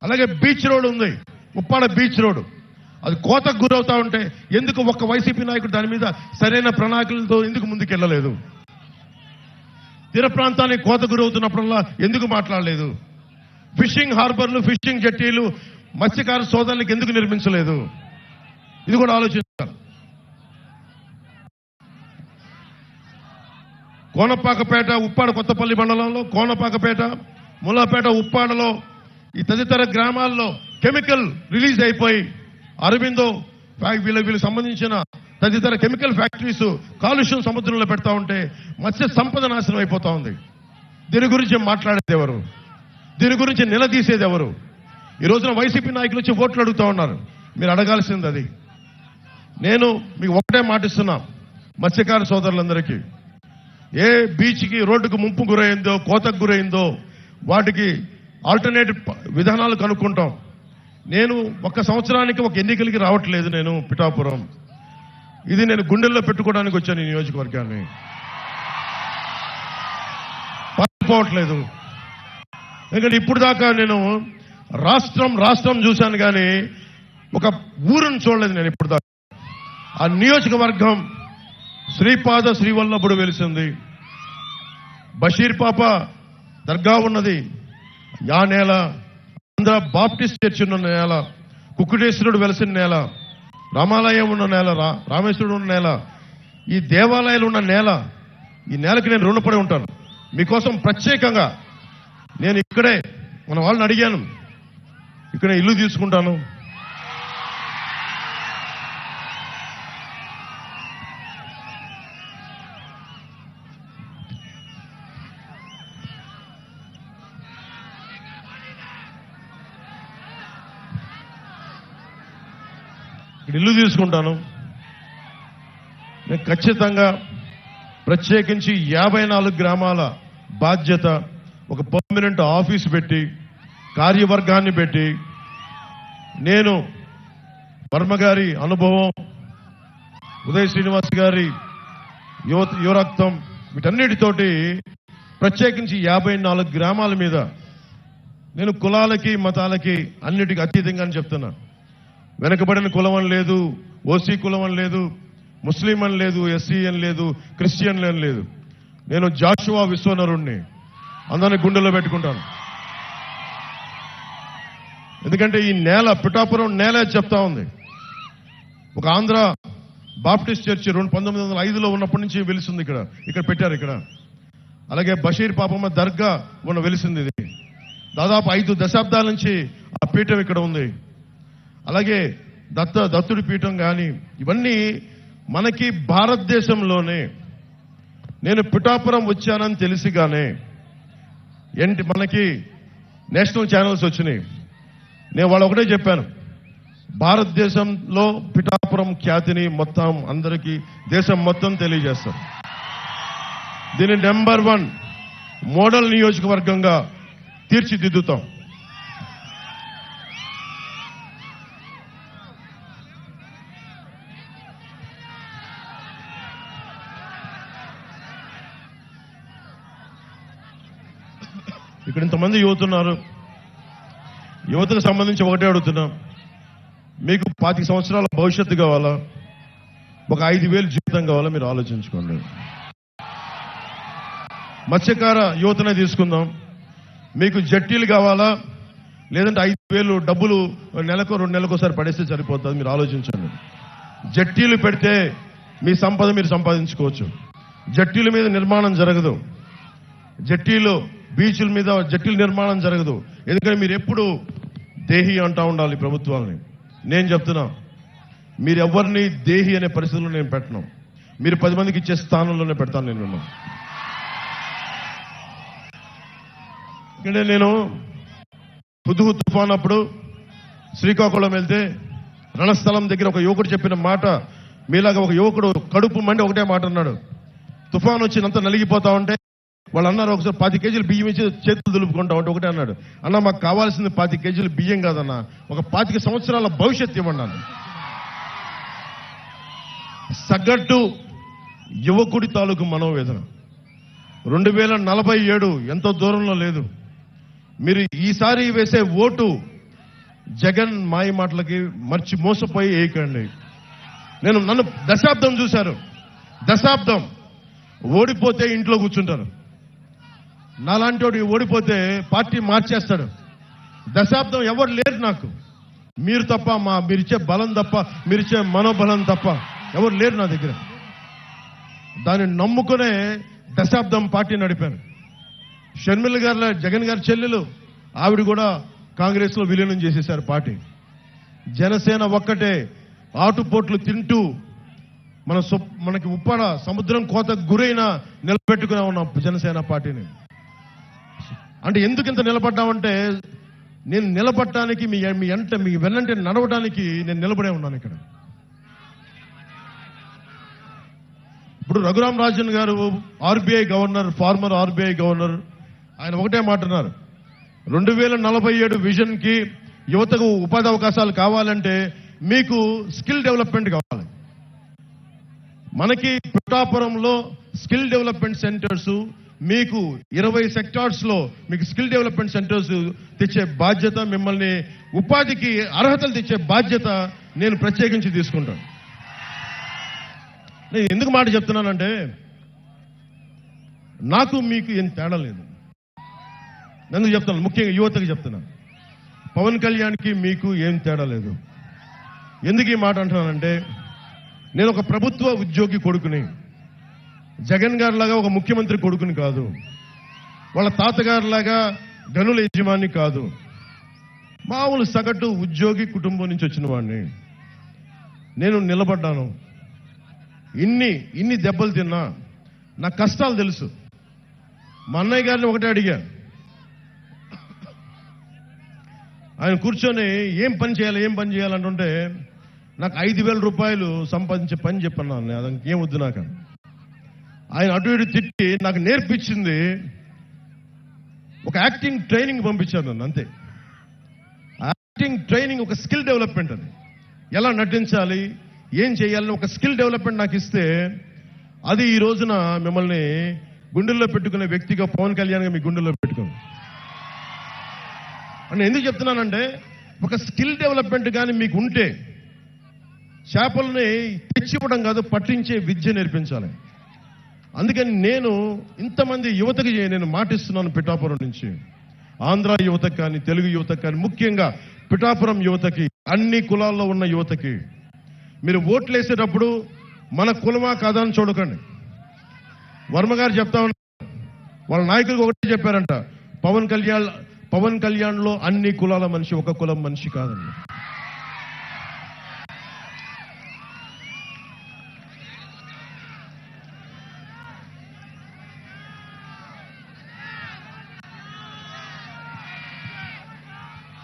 అలాగే బీచ్ రోడ్ ఉంది, ఉప్పాడ బీచ్ రోడ్, అది కోతకు గురవుతా ఉంటే ఎందుకు ఒక్క వైసీపీ నాయకుడు దాని మీద సరైన ప్రణాళికలతో ఎందుకు ముందుకెళ్లలేదు? తీర ప్రాంతానికి కోత గురవుతున్నప్పుడల్లా ఎందుకు మాట్లాడలేదు? ఫిషింగ్ హార్బర్లు, ఫిషింగ్ జట్టీలు మత్స్యకార సోదరులకు ఎందుకు నిర్మించలేదు? ఇది కూడా ఆలోచించాలి. కోనపాకపేట, ఉప్పాడ కొత్తపల్లి మండలంలో కోనపాకపేట, ముల్లాపేట, ఉప్పాడలో ఈ తదితర గ్రామాల్లో కెమికల్ రిలీజ్ అయిపోయి అరవిందో వీళ్ళకి సంబంధించిన తదితర కెమికల్ ఫ్యాక్టరీస్ కాలుష్యం సముద్రంలో పెడతా ఉంటే మత్స్య సంపద నాశనం అయిపోతా ఉంది. దీని గురించి మాట్లాడేది ఎవరు? దీని గురించి నిలదీసేది ఎవరు? ఈ రోజున వైసీపీ నాయకులు వచ్చి ఓట్లు అడుగుతా ఉన్నారు. మీరు అడగాల్సింది అది. నేను మీకు ఒకటే మాటిస్తున్నా, మత్స్యకార సోదరులందరికీ, ఏ బీచ్కి రోడ్డుకు ముంపు గురైందో, కోతకు గురైందో వాటికి ఆల్టర్నేటివ్ విధానాలు కనుక్కుంటాం. నేను ఒక సంవత్సరానికి ఒక ఎన్నికలకి రావట్లేదు. నేను పిఠాపురం ఇది నేను గుండెల్లో పెట్టుకోవడానికి వచ్చాను. ఈ నియోజకవర్గాన్ని పారిపోవట్లేదు. ఎందుకంటే ఇప్పుడు దాకా నేను రాష్ట్రం చూశాను కానీ ఒక ఊరును చూడలేదు నేను ఇప్పుడు దాకా. ఆ నియోజకవర్గం శ్రీపాద శ్రీవల్లభుడు వెలిసింది, బషీర్ పాప దర్గా ఉన్నది ఆ నేల, ఆంధ్ర బాప్టిస్ట్ చర్చ్ ఉన్న నేల, కుక్కుటేశ్వరుడు వెలిసిన నేల, రామాలయం ఉన్న నేల, రామేశ్వరుడు ఉన్న నేల, ఈ దేవాలయాలు ఉన్న నేల. ఈ నేలకి నేను రుణపడి ఉంటాను. మీకోసం ప్రత్యేకంగా నేను ఇక్కడే మన వాళ్ళని అడిగాను, ఇక్కడే ఇల్లు తీసుకుంటాను. ఇల్లు తీసుకుంటాను. నేను ఖచ్చితంగా ప్రత్యేకించి 54 గ్రామాల బాధ్యత, ఒక పర్మనెంట్ ఆఫీస్ పెట్టి, కార్యవర్గాన్ని పెట్టి, నేను వర్మ గారి అనుభవం, ఉదయ్ శ్రీనివాస్ గారి యువరక్తం, వీటన్నిటితోటి ప్రత్యేకించి 54 గ్రామాల మీద నేను కులాలకి మతాలకి అన్నిటికీ అతీతంగా చెప్తున్నా. వెనకబడిన కులం అని లేదు, ఓసీ కులం అని లేదు, ముస్లిం అని లేదు, ఎస్సీ అని లేదు, క్రిస్టియన్ అని లేదు. నేను జాషువా విశ్వనరుణ్ణి, అందరినీ గుండెల్లో పెట్టుకుంటాను. ఎందుకంటే ఈ నేల, పిఠాపురం నేల చెప్తా ఉంది. ఒక ఆంధ్ర బాప్టిస్ట్ చర్చి 1905లో ఉన్నప్పటి నుంచి వెలిసింది. ఇక్కడ పెట్టారు. ఇక్కడ అలాగే బషీర్ పాపమ్మ దర్గా వెలిసింది. ఇది దాదాపు 5 దశాబ్దాల నుంచి ఆ పీఠం ఇక్కడ ఉంది. అలాగే దత్తుడి పీఠం కానీ, ఇవన్నీ మనకి భారతదేశంలోనే. నేను పిఠాపురం వచ్చానని తెలిసిగానే మనకి నేషనల్ ఛానల్స్ వచ్చినాయి. నేను వాళ్ళు ఒకటే చెప్పాను, భారతదేశంలో పిఠాపురం ఖ్యాతిని మొత్తం అందరికీ, దేశం మొత్తం తెలియజేస్తాం. దీన్ని నెంబర్ 1 మోడల్ నియోజకవర్గంగా తీర్చిదిద్దుతాం. ఇక్కడ ఇంతమంది యువత ఉన్నారు. యువతకు సంబంధించి ఒకటే అడుగుతున్నాం, మీకు 25 సంవత్సరాల భవిష్యత్తు కావాలా, ఒక 5,000 జీవితం కావాలా? మీరు ఆలోచించుకోండి. మత్స్యకార యువతనే తీసుకుందాం. మీకు జట్టీలు కావాలా, లేదంటే 5,000 డబ్బులు నెలకు 2 నెలలకు పడేస్తే సరిపోతుంది? మీరు ఆలోచించండి. జట్టీలు పెడితే మీ సంపద మీరు సంపాదించుకోవచ్చు. జట్టీల మీద నిర్మాణం జరగదు. జట్టీలు, బీచ్ల మీద జట్టీల నిర్మాణం జరగదు. ఎందుకంటే మీరు ఎప్పుడు దేహి అంటా ఉండాలి ప్రభుత్వాలని. నేను చెప్తున్నా, మీరు ఎవరిని దేహి అనే పరిస్థితుల్లో నేను పెట్టను. మీరు 10 మందికి ఇచ్చే స్థానంలోనే పెడతాను నేను. ఇక్కడ నేను హుద్హు తుఫాన్ అప్పుడు శ్రీకాకుళం వెళ్తే రణస్థలం దగ్గర ఒక యువకుడు చెప్పిన మాట, మీలాగా ఒక యువకుడు కడుపు మండి ఒకటే మాట అన్నాడు. తుఫాన్ వచ్చినంత నలిగిపోతా ఉంటే వాళ్ళు అన్నారు, ఒకసారి 10 కేజీలు బియ్యం ఇచ్చి చేతులు దులుపుకుంటా ఉంటే ఒకటే అన్నాడు, అన్న మాకు కావాల్సింది 10 కేజీలు బియ్యం కాదన్నా, ఒక 25 సంవత్సరాల భవిష్యత్తు ఇవ్వండి. సగటు యువకుడి తాలూకు మనోవేదన 2047 ఎంతో దూరంలో లేదు. మీరు ఈసారి వేసే ఓటు జగన్ మాయ మాటలకి మోసపోయి వేయకండి. నన్ను దశాబ్దం చూశారు. దశాబ్దం ఓడిపోతే ఇంట్లో కూర్చుంటారు. నాలాంటి వాడు ఓడిపోతే పార్టీ మార్చేస్తాడు. దశాబ్దం ఎవరు లేరు నాకు, మీరు తప్ప, మీరిచ్చే బలం తప్ప, మీరిచ్చే మనోబలం తప్ప ఎవరు లేరు నా దగ్గర. దాన్ని నమ్ముకునే దశాబ్దం పార్టీ నడిపాను. షర్మిల గారు, జగన్ గారి చెల్లెలు, ఆవిడ కూడా కాంగ్రెస్ లో విలీనం చేసేశారు పార్టీ. జనసేన ఒక్కటే ఆటుపోట్లు తింటూ మనకి ఉప్పాడ సముద్రం కోత గురైన నిలబెట్టుకునే ఉన్నాం జనసేన పార్టీని. అంటే ఎందుకు ఇంత నిలబడ్డామంటే, నేను నిలబడటానికి మీ వెన్నంటే నడవడానికి నేను నిలబడే ఉన్నాను ఇక్కడ. ఇప్పుడు రఘురామ్ రాజన్ గారు RBI governor, farmer RBI governor, ఆయన ఒకటే మాట అన్నారు, 2047 విజన్ కి యువతకు ఉపాధి అవకాశాలు కావాలంటే మీకు స్కిల్ డెవలప్మెంట్ కావాలి. మనకి పిఠాపురంలో స్కిల్ డెవలప్మెంట్ సెంటర్స్ మీకు 20 సెక్టార్స్ లో మీకు స్కిల్ డెవలప్మెంట్ సెంటర్స్ తెచ్చే బాధ్యత, మిమ్మల్ని ఉపాధికి అర్హతలు తెచ్చే బాధ్యత నేను ప్రత్యేకించి తీసుకుంటాను. నేను ఎందుకు మాట చెప్తున్నానంటే నాకు మీకు ఏం తేడా లేదు. ఎందుకు చెప్తున్నాను, ముఖ్యంగా యువతకి చెప్తున్నాను. పవన్ కళ్యాణ్కి మీకు ఏం తేడా లేదు. ఎందుకు ఈ మాట అంటున్నానంటే నేను ఒక ప్రభుత్వ ఉద్యోగి కొడుకుని, జగన్ గారిలాగా ఒక ముఖ్యమంత్రి కొడుకుని కాదు, వాళ్ళ తాతగారిలాగా గనుల యజమాని కాదు, మామూలు సగటు ఉద్యోగి కుటుంబం నుంచి వచ్చిన వాడిని. నేను నిలబడ్డాను. ఇన్ని దెబ్బలు తిన్నా నా కష్టాలు తెలుసు. మా అన్నయ్య గారిని ఒకటే అడిగా, ఆయన కూర్చొని ఏం పని చేయాలంటుంటే నాకు 5,000 రూపాయలు సంపాదించే పని చెప్పన్నాను. అదానికి ఏం వద్దు నాకు. ఆయన అటు ఇటు తిట్టి నాకు నేర్పించింది ఒక యాక్టింగ్ ట్రైనింగ్ పంపించారు నన్ను, అంతే. యాక్టింగ్ ట్రైనింగ్ ఒక స్కిల్ డెవలప్మెంట్. అది ఎలా నటించాలి, ఏం చేయాలని ఒక స్కిల్ డెవలప్మెంట్ నాకు ఇస్తే అది ఈ రోజున మిమ్మల్ని గుండెల్లో పెట్టుకునే వ్యక్తిగా పవన్ కళ్యాణ్గా మీ గుండెల్లో పెట్టుకోండి అని ఎందుకు చెప్తున్నానంటే ఒక స్కిల్ డెవలప్మెంట్ కానీ మీకు ఉంటే చేపల్ని తెచ్చివ్వడం కాదు, పట్టించే విద్య నేర్పించాలి. అందుకని నేను ఇంతమంది యువతకి నేను మాటిస్తున్నాను. పిఠాపురం నుంచి ఆంధ్ర యువతకు కానీ, తెలుగు యువతకు కానీ, ముఖ్యంగా పిఠాపురం యువతకి, అన్ని కులాల్లో ఉన్న యువతకి, మీరు ఓట్లు వేసేటప్పుడు మన కులమా కాదా అని చూడకండి. వర్మ గారు చెప్తా ఉన్నారు, వాళ్ళ నాయకులకు ఒకటే చెప్పారంట, పవన్ కళ్యాణ్లో అన్ని కులాల మనిషి, ఒక కులం మనిషి కాదండి.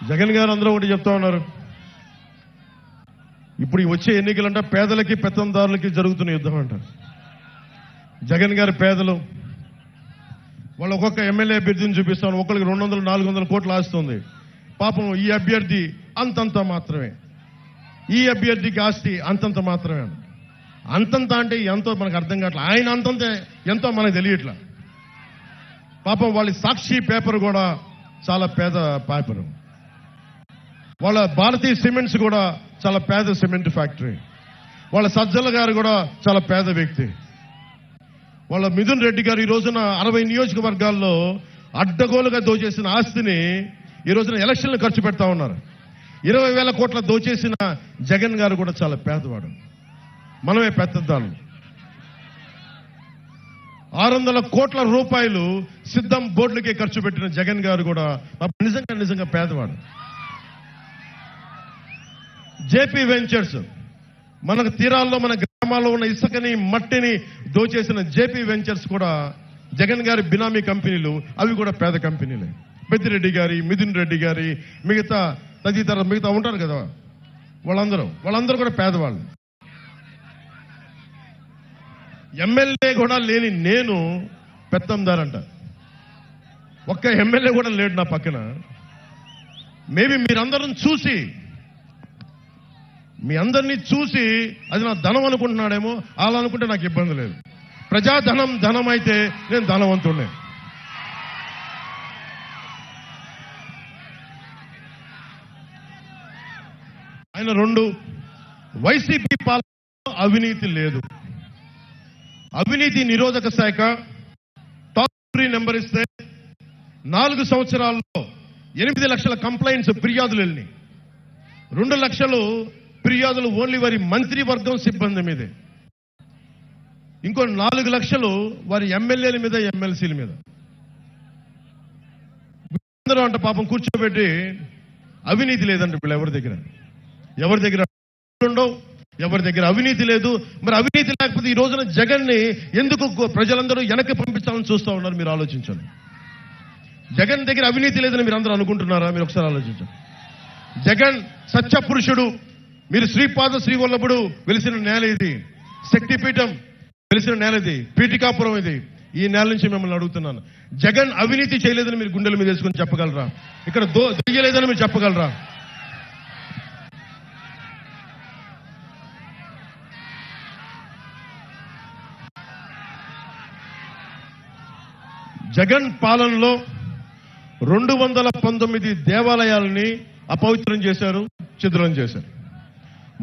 జగన్ గారు అందరూ ఒకటి చెప్తా ఉన్నారు, ఇప్పుడు వచ్చే ఎన్నికలంటే పేదలకి పెత్తందారులకి జరుగుతున్న యుద్ధం అంట. జగన్ గారి పేదలు వాళ్ళు ఒక్కొక్క ఎమ్మెల్యే అభ్యర్థిని చూపిస్తాను, ఒక్కరికి 200-400 కోట్లు ఆస్తుంది. పాపం ఈ అభ్యర్థి అంతంత మాత్రమే, ఈ అభ్యర్థికి ఆస్తి అంతంత మాత్రమే. అంతంత అంటే ఎంతో మనకు అర్థం కావట్లేదు. ఆయన అంతంత ఎంతో మనకు తెలియట్లా. పాపం వాళ్ళ సాక్షి పేపర్ కూడా చాలా పేద పేపరు. వాళ్ళ భారతీయ సిమెంట్స్ కూడా చాలా పేద సిమెంట్ ఫ్యాక్టరీ. వాళ్ళ సజ్జల గారు కూడా చాలా పేద వ్యక్తి. వాళ్ళ మిథున్ రెడ్డి గారు ఈ రోజున 60 నియోజకవర్గాల్లో అడ్డగోలుగా దోచేసిన ఆస్తిని ఈ రోజున ఎలక్షన్లు ఖర్చు పెడతా ఉన్నారు. 20,000 కోట్ల దోచేసిన జగన్ గారు కూడా చాలా పేదవాడు. మనమే పెద్దదాన్ని. 600 కోట్ల రూపాయలు సిద్ధం బోర్డులకే ఖర్చు పెట్టిన జగన్ గారు కూడా నిజంగా పేదవాడు. జేపీ వెంచర్స్, మనకు తీరాల్లో మన గ్రామాల్లో ఉన్న ఇసుకని మట్టిని దోచేసిన జేపీ వెంచర్స్ కూడా జగన్ గారి బినామీ కంపెనీలు, అవి కూడా పేద కంపెనీలే. పెద్దిరెడ్డి గారి, మిథున్ రెడ్డి గారి, మిగతా ఉంటారు కదా, వాళ్ళందరూ కూడా పేదవాళ్ళు. ఎమ్మెల్యే కూడా లేని నేను పెత్తందారంట. ఒక్క ఎమ్మెల్యే కూడా లేడు నా పక్కన. మేబీ మీ అందరినీ చూసి అది నా ధనం అనుకుంటున్నాడేమో. అలా అనుకుంటే నాకు ఇబ్బంది లేదు. ధనం అయితే నేను ధనవంతుడే. ఆయన 2 వైసీపీ పాలనలో అవినీతి లేదు. అవినీతి నిరోధక శాఖ టాప్ 3 నెంబర్ ఇస్తే 4 సంవత్సరాల్లో 8 లక్షల కంప్లైంట్స్, ఫిర్యాదులు వెళ్ళి 2 లక్షలు ఫిర్యాదులు ఓన్లీ వారి మంత్రివర్గం సిబ్బంది మీదే. ఇంకో 4 లక్షలు వారి ఎమ్మెల్యేల మీద, ఎమ్మెల్సీల మీద. అందరూ అంట పాపం కూర్చోబెట్టి అవినీతి లేదంట వీళ్ళు ఎవరి దగ్గర ఉండవు, ఎవరి దగ్గర అవినీతి లేదు. మరి అవినీతి లేకపోతే ఈ రోజున జగన్ ని ఎందుకు ప్రజలందరూ వెనక్కి పంపించాలని చూస్తూ ఉన్నారు? మీరు ఆలోచించండి. జగన్ దగ్గర అవినీతి లేదని మీరు అందరూ అనుకుంటున్నారా? మీరు ఒకసారి ఆలోచించండి. జగన్ సత్య పురుషుడు. మీరు శ్రీపాద శ్రీవల్లభుడు వెలిసిన నేల ఇది, శక్తిపీఠం వెలిసిన నేల ఇది, పీఠికాపురం ఇది. ఈ నేల నుంచి మిమ్మల్ని అడుగుతున్నాను, జగన్ అవినీతి చేయలేదని మీరు గుండెల మీద వేసుకుని చెప్పగలరా? ఇక్కడ దొయ్యలేదని మీరు చెప్పగలరా? జగన్ పాలనలో 219 దేవాలయాలని అపవిత్రం చేశారు, ఛిద్రం చేశారు.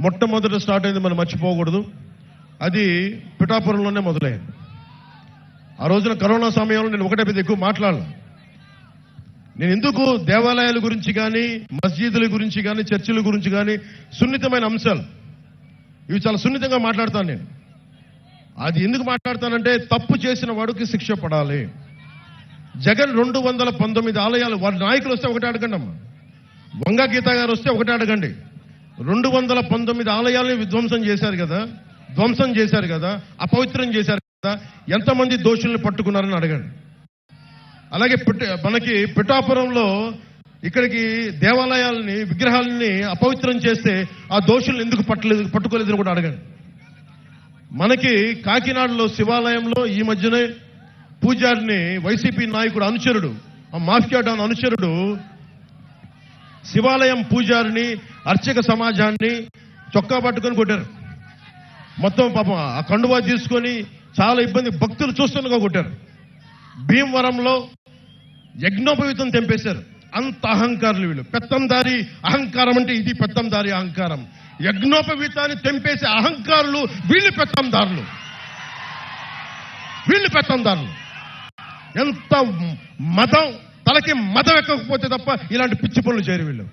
మొట్టమొదట స్టార్ట్ అయింది, మనం మర్చిపోకూడదు. అది పిఠాపురంలోనే మొదలైంది. ఆ రోజున కరోనా సమయంలో నేను ఒకటే పెద్ద ఎక్కువ మాట్లాడాలి. నేను ఎందుకు దేవాలయాల గురించి కానీ, మస్జిదుల గురించి కానీ, చర్చిల గురించి కానీ, సున్నితమైన అంశాలు ఇవి చాలా సున్నితంగా మాట్లాడతాను నేను. అది ఎందుకు మాట్లాడతానంటే, తప్పు చేసిన వాడికి శిక్ష పడాలి. జగన్ 219 ఆలయాలు, వారి నాయకులు వస్తే ఒకటే అడగండి అమ్మా, వంగా గీత గారు వస్తే ఒకటే అడగండి. 219 ఆలయాలని ధ్వంసం చేశారు కదా, అపవిత్రం చేశారు కదా, ఎంతమంది దోషుల్ని పట్టుకున్నారని అడగండి. అలాగే మనకి పిఠాపురంలో ఇక్కడికి దేవాలయాలని, విగ్రహాలని అపవిత్రం చేస్తే ఆ దోషుల్ని ఎందుకు పట్టుకోలేదని కూడా అడగండి. మనకి కాకినాడలో శివాలయంలో ఈ మధ్యనే పూజారిని, వైసీపీ నాయకుడు అనుచరుడు, ఆ మాఫియా డాన్ అనుచరుడు శివాలయం పూజారిని, అర్చక సమాజాన్ని చొక్కా పట్టుకొని కొట్టారు. మొత్తం పాపం ఆ కండువా తీసుకొని చాలా ఇబ్బంది, భక్తులు చూస్తుండగా కొట్టారు. భీమవరంలో యజ్ఞోపవీతం తెంపేశారు. అంత అహంకారులు వీళ్ళు, పెత్తందారి అహంకారం అంటే ఇది పెత్తందారి అహంకారం. యజ్ఞోపవీతాన్ని తెంపేసే అహంకారులు వీళ్ళు, పెత్తందారులు. ఎంత మతం, తలకి మతం ఎక్కకపోతే తప్ప ఇలాంటి పిచ్చి పనులు చేయరు వీళ్ళు.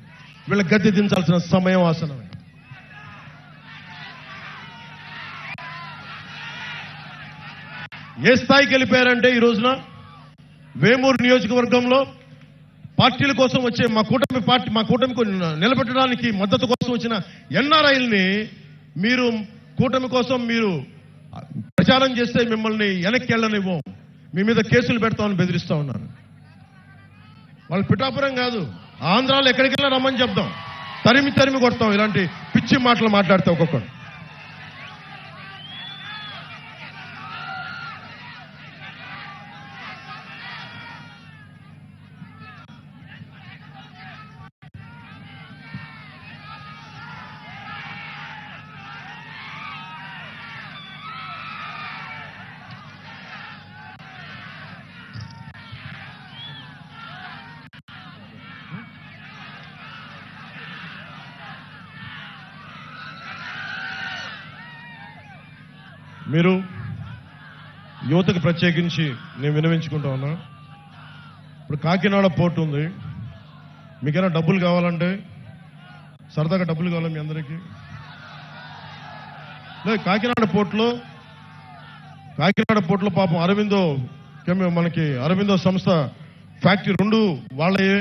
వీళ్ళ గద్దె దించాల్సిన సమయం ఆసనం. ఏ స్థాయికి వెళ్ళిపోయారంటే ఈ రోజున వేమూరు నియోజకవర్గంలో పార్టీల కోసం వచ్చే మా కూటమికి నిలబెట్టడానికి మద్దతు కోసం వచ్చిన ఎన్ఆర్ఐల్ని మీరు కూటమి కోసం మీరు ప్రచారం చేస్తే మిమ్మల్ని వెనక్కి వెళ్ళనివ్వం, మీ మీద కేసులు పెడతామని బెదిరిస్తా ఉన్నారు. వాళ్ళు పిఠాపురం కాదు, ఆంధ్రాలో ఎక్కడికెళ్ళినా రమ్మని చెప్దాం, తరిమి కొడతాం ఇలాంటి పిచ్చి మాటలు మాట్లాడితే ఒక్కొక్కరు. మీరు యువతకు ప్రత్యేకించి నేను వినవించుకుంటా ఉన్నా. ఇప్పుడు కాకినాడ పోర్టు ఉంది, మీకైనా డబ్బులు కావాలంటే, సరదాగా డబ్బులు కావాలి మీ అందరికీ. కాకినాడ పోర్టులో పాపం మనకి అరవిందో సంస్థ ఫ్యాక్టరీ 2 వాళ్ళయే,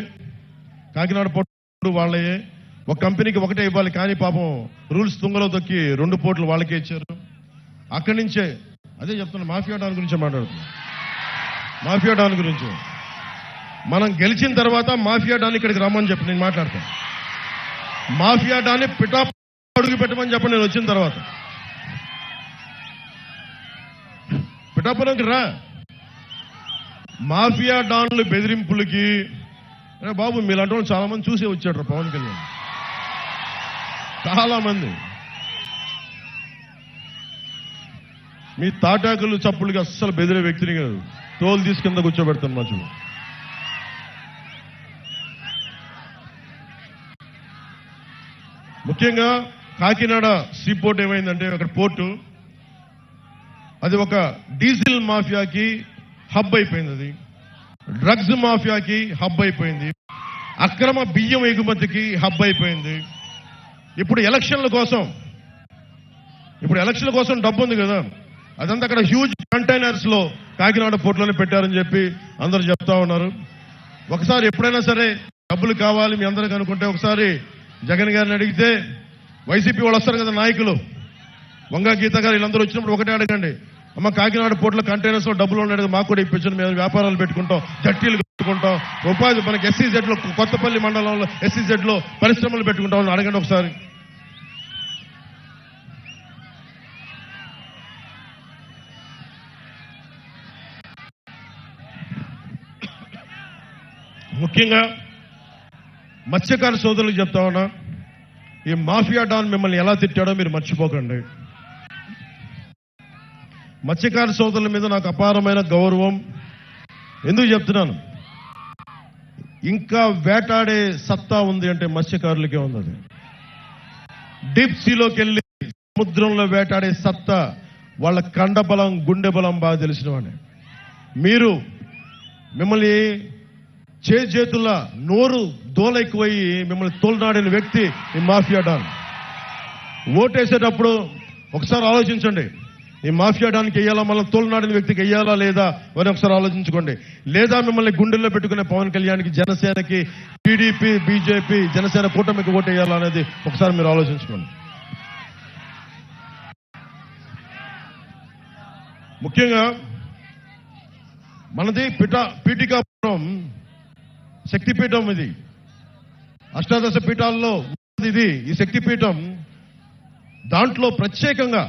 కాకినాడ పోర్టు వాళ్ళయే. ఒక కంపెనీకి ఒకటే ఇవ్వాలి, కానీ పాపం రూల్స్ తుంగలో తొక్కి 2 పోర్టులు వాళ్ళకే ఇచ్చారు. అక్కడి నుంచే అదే చెప్తున్నా, మాఫియా డాన్ గురించి మాట్లాడుతున్నా. మాఫియా డాన్ గురించి మనం గెలిచిన తర్వాత మాఫియా డాన్ ఇక్కడికి రమ్మని చెప్పి నేను మాట్లాడతాను. మాఫియా డాన్ని అడుగు పెట్టమని చెప్పండి నేను వచ్చిన తర్వాత. పిఠాపురంకి రా. మాఫియా డాన్లు బెదిరింపులకి బాబు మీలాంటి వాళ్ళు చాలా మంది చూసే వచ్చాడు పవన్ కళ్యాణ్, చాలా మంది. మీ తాటాకులు చప్పులకి అస్సలు బెదిరే వ్యక్తిని కాదు, తోలు తీసి కింద కూర్చోబెడతాను మధ్యలో. ముఖ్యంగా కాకినాడ సీపోర్ట్ ఏమైందంటే, అక్కడ పోర్టు అది ఒక డీజిల్ మాఫియాకి హబ్ అయిపోయింది, అది డ్రగ్స్ మాఫియాకి హబ్ అయిపోయింది, అక్రమ బియ్యం ఎగుమతికి హబ్ అయిపోయింది. ఇప్పుడు ఎలక్షన్ల కోసం డబ్బు ఉంది కదా, అదంతా అక్కడ హ్యూజ్ కంటైనర్స్ లో కాకినాడ పోర్టులోనే పెట్టారని చెప్పి అందరూ చెప్తా ఉన్నారు. ఒకసారి ఎప్పుడైనా సరే డబ్బులు కావాలి మీ అందరికి అనుకుంటే, ఒకసారి జగన్ గారిని అడిగితే, వైసీపీ వాళ్ళు వస్తారు కదా నాయకులు, వంగా గీత గారు వీళ్ళందరూ వచ్చినప్పుడు ఒకటే అడగండి, అమ్మ కాకినాడ పోర్టులో కంటైనర్స్ లో డబ్బులు ఉన్నాయి, మాకు కూడా ఇప్పించండి, మేము వ్యాపారాలు పెట్టుకుంటాం, జట్టీలు పెట్టుకుంటాం, ఉపాధి మనకి SEZ లో, కొత్తపల్లి మండలంలో SEZ లో పరిశ్రమలు పెట్టుకుంటాం అడగండి ఒకసారి. ముఖ్యంగా మత్స్యకార సోదరులకు చెప్తా ఉన్నా, ఈ మాఫియా డాన్ మిమ్మల్ని ఎలా తిట్టాడో మీరు మర్చిపోకండి. మత్స్యకార సోదరుల మీద నాకు అపారమైన గౌరవం, ఎందుకు చెప్తున్నాను? ఇంకా వేటాడే సత్తా ఉంది అంటే మత్స్యకారులకే ఉంది. అది డీప్ సీలోకి వెళ్ళి సముద్రంలో వేటాడే సత్తా వాళ్ళ కండ బలం, గుండె బలం బాగా తెలిసిన వాడిని. మీరు మిమ్మల్ని చేతుల నోరు దోలెక్కువయ్యి మిమ్మల్ని తోలనాడిన వ్యక్తి ఈ మాఫియా డాన్. ఓటేసేటప్పుడు ఒకసారి ఆలోచించండి, ఈ మాఫియా డాన్కి వెయ్యాలా, మళ్ళీ తోలనాడిన వ్యక్తికి వెయ్యాలా లేదా అని ఒకసారి ఆలోచించుకోండి. లేదా మిమ్మల్ని గుండెల్లో పెట్టుకునే పవన్ కళ్యాణ్కి, జనసేనకి, టీడీపీ, బీజేపీ, జనసేన కూటమికి ఓటు వేయాలా అనేది ఒకసారి మీరు ఆలోచించుకోండి. ముఖ్యంగా మనది పీఠికాపురం శక్తిపీఠం. ఇది అష్టాదశ పీఠాల్లో ఇది ఈ శక్తిపీఠం. దాంట్లో ప్రత్యేకంగా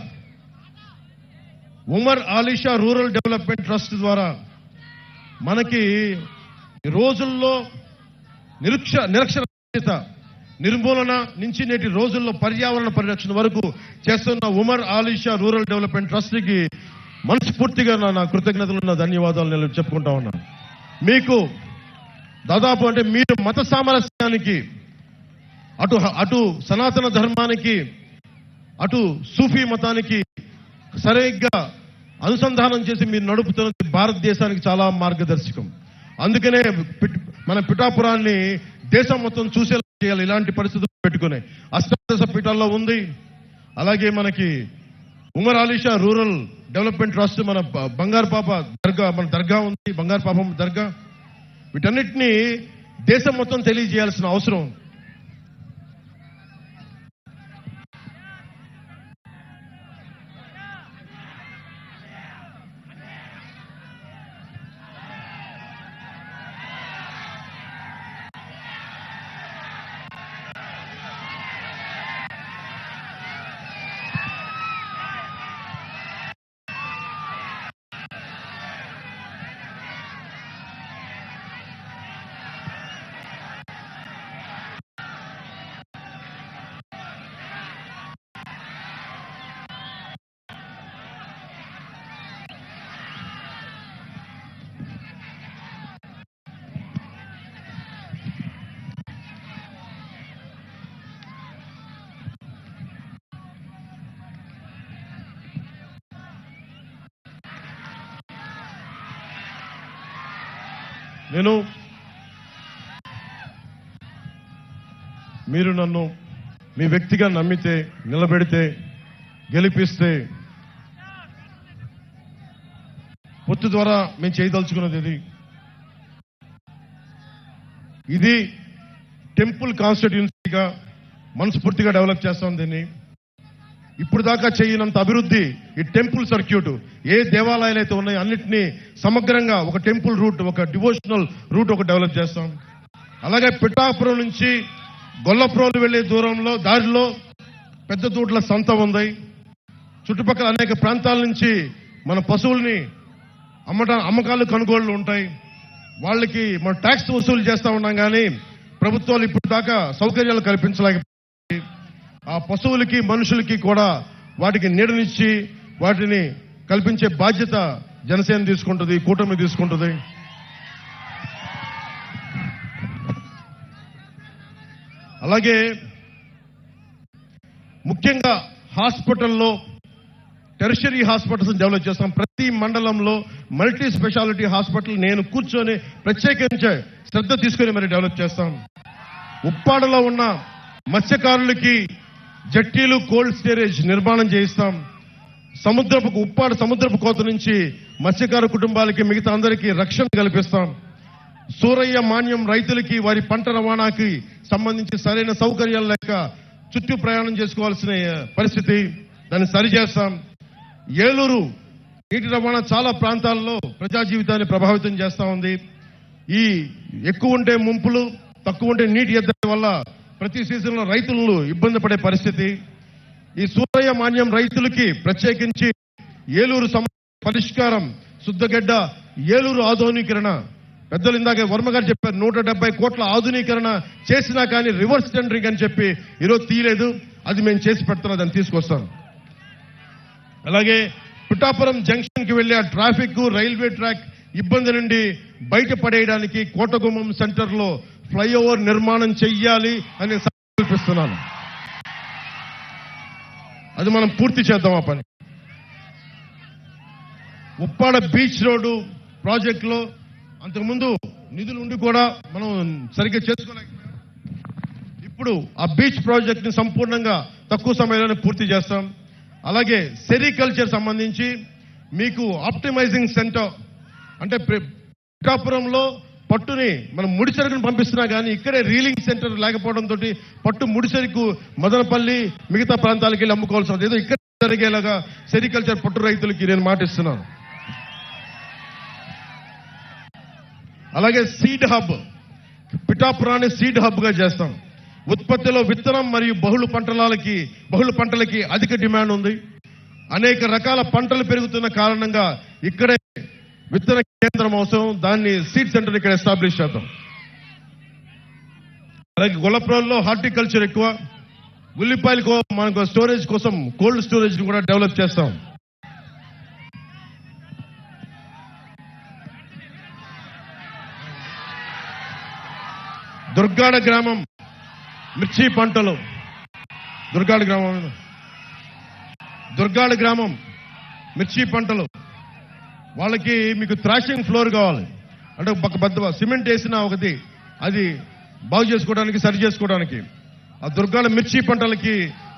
Umar Alisha rural development trust ద్వారా మనకి ఈ రోజుల్లో నిరక్షరాస్యత నిర్మూలన నుంచి నేటి రోజుల్లో పర్యావరణ పరిరక్షణ వరకు చేస్తున్న ఉమర్ ఆలీషా రూరల్ డెవలప్మెంట్ ట్రస్ట్కి మనస్ఫూర్తిగా నా కృతజ్ఞతలు, నా ధన్యవాదాలు నేను చెప్పుకుంటా ఉన్నాను. మీకు దాదాపు అంటే మీరు మత సామరస్యానికి, అటు సనాతన ధర్మానికి, అటు సూఫీ మతానికి సరిగ్గా అనుసంధానం చేసి మీరు నడుపుతున్నది భారతదేశానికి చాలా మార్గదర్శకం. అందుకనే మన పిఠాపురాన్ని దేశం మొత్తం చూసేలా చేయాలి. ఇలాంటి పరిస్థితులు పెట్టుకునే అష్టాదశ పీఠాల్లో ఉంది. అలాగే మనకి Umar Alisha rural development trust, మన బంగారు పాప దర్గా, మన దర్గా ఉంది, బంగారు పాపం దర్గా. వీటన్నిటినీ దేశం మొత్తం తెలియజేయాల్సిన అవసరం ఉంది. మీరు నన్ను మీ వ్యక్తిగా నమ్మితే, నిలబెడితే, గెలిపిస్తే పొత్తు ద్వారా మేము చేయదలుచుకున్నది ఇది టెంపుల్ కాన్స్టిట్యూన్సీగా మనస్ఫూర్తిగా డెవలప్ చేస్తాం. దీన్ని ఇప్పుడు దాకా చేయనంత అభివృద్ధి ఈ టెంపుల్ సర్క్యూట్, ఏ దేవాలయాలు అయితే ఉన్నాయో అన్నింటినీ సమగ్రంగా ఒక టెంపుల్ రూట్, ఒక డివోషనల్ రూట్ ఒక డెవలప్ చేస్తాం. అలాగే పిఠాపురం నుంచి గొల్లప్రోలు వెళ్లే దారిలో పెద్ద దూట్ల సంత ఉంది. చుట్టుపక్కల అనేక ప్రాంతాల నుంచి మన పశువుల్ని అమ్మకాలు, కొనుగోళ్లు ఉంటాయి. వాళ్ళకి మనం ట్యాక్స్ వసూలు చేస్తా ఉన్నాం, కానీ ప్రభుత్వాలు ఇప్పుడు దాకా సౌకర్యాలు కల్పించలేకపోయి ఆ పశువులకి, మనుషులకి కూడా వాటికి నీడనిచ్చి వాటిని కల్పించే బాధ్యత జనసేన తీసుకుంటుంది, కూటమి తీసుకుంటుంది. అలాగే ముఖ్యంగా హాస్పిటల్లో టెరిషరీ హాస్పిటల్స్ డెవలప్ చేస్తాం. ప్రతి మండలంలో మల్టీ స్పెషాలిటీ హాస్పిటల్ నేను కూర్చొని ప్రత్యేకించే శ్రద్ధ తీసుకుని మరి డెవలప్ చేస్తాం. ఉప్పాడలో ఉన్న మత్స్యకారులకి జట్టీలు, కోల్డ్ స్టోరేజ్ నిర్మాణం చేయిస్తాం. ఉప్పాడ సముద్రపు కోత నుంచి మత్స్యకారు కుటుంబాలకి, మిగతా అందరికీ రక్షణ కల్పిస్తాం. సూరయ్య మాన్యం రైతులకి వారి పంట రవాణాకి సంబంధించి సరైన సౌకర్యాలు లేక చుట్టూ ప్రయాణం చేసుకోవాల్సిన పరిస్థితి, దాన్ని సరిచేస్తాం. ఏలూరు నీటి రవాణా చాలా ప్రాంతాల్లో ప్రజా జీవితాన్ని ప్రభావితం చేస్తా ఉంది. ఈ ఎక్కువ ఉంటే ముంపులు, తక్కువ ఉంటే నీటి ఎద్దడి వల్ల ప్రతి సీజన్లో రైతులు ఇబ్బంది పడే పరిస్థితి. ఈ సూరయ్య మాన్యం రైతులకి ప్రత్యేకించి ఏలూరు పరిష్కారం, శుద్ధగడ్డ ఏలూరు ఆధునీకరణ, పెద్దలు ఇందాక వర్మ గారు చెప్పారు 170 కోట్ల ఆధునీకరణ చేసినా కానీ రివర్స్ టెండరింగ్ అని చెప్పి ఈరోజు తీయలేదు. అది మేము చేసి పెడుతున్నా, దాన్ని తీసుకొస్తాం. అలాగే పిఠాపురం జంక్షన్ కి వెళ్లే ట్రాఫిక్, రైల్వే ట్రాక్ ఇబ్బంది నుండి బయటపడేయడానికి కోటగుమ్మం సెంటర్లో ఫ్లైఓవర్ నిర్మాణం చెయ్యాలి అని సంకల్పిస్తున్నాను. అది మనం పూర్తి చేద్దాం ఆ పని. ఉప్పాడ బీచ్ రోడ్డు ప్రాజెక్టులో అంతకుముందు నిధులు ఉండి కూడా మనం సరిగ్గా చేసుకోలేకపోయాం. ఇప్పుడు ఆ బీచ్ ప్రాజెక్ట్ ని సంపూర్ణంగా తక్కువ సమయంలోనే పూర్తి చేస్తాం. అలాగే సెరికల్చర్ సంబంధించి మీకు ఆప్టిమైజింగ్ సెంటర్ అంటే పిఠాపురంలో పట్టుని మనం ముడిసరుకుని పంపిస్తున్నా కానీ ఇక్కడే రీలింగ్ సెంటర్ లేకపోవడంతో పట్టు ముడిసరుకు మదనపల్లి మిగతా ప్రాంతాలకు వెళ్ళి అమ్ముకోవాల్సి ఉంది. ఏదో ఇక్కడ జరిగేలాగా సెరికల్చర్ పట్టు రైతులకి నేను మాటిస్తున్నాను. అలాగే సీడ్ హబ్, పిఠాపురాన్ని సీడ్ హబ్ గా చేస్తాం. ఉత్పత్తిలో విత్తనం మరియు బహుళ పంటలకి అధిక డిమాండ్ ఉంది. అనేక రకాల పంటలు పెరుగుతున్న కారణంగా ఇక్కడే విత్తన కేంద్రం అవసరం. దాన్ని సీడ్ సెంటర్ ఇక్కడ ఎస్టాబ్లిష్ చేద్దాం. అలాగే గొల్లప్రోల్లో హార్టికల్చర్ ఎక్కువ. ఉల్లిపాయలు మనకు స్టోరేజ్ కోసం కోల్డ్ స్టోరేజ్ కూడా డెవలప్ చేస్తాం. దుర్గాడ గ్రామం మిర్చి పంటలు, దుర్గాడ గ్రామం మిర్చి పంటలు వాళ్ళకి మీకు థ్రాషింగ్ ఫ్లోర్ కావాలి. అంటే ఒక పెద్ద సిమెంట్ వేసిన ఒకటి అది బాగు చేసుకోవడానికి సరి చేసుకోవడానికి ఆ దుర్గాడ మిర్చి పంటలకి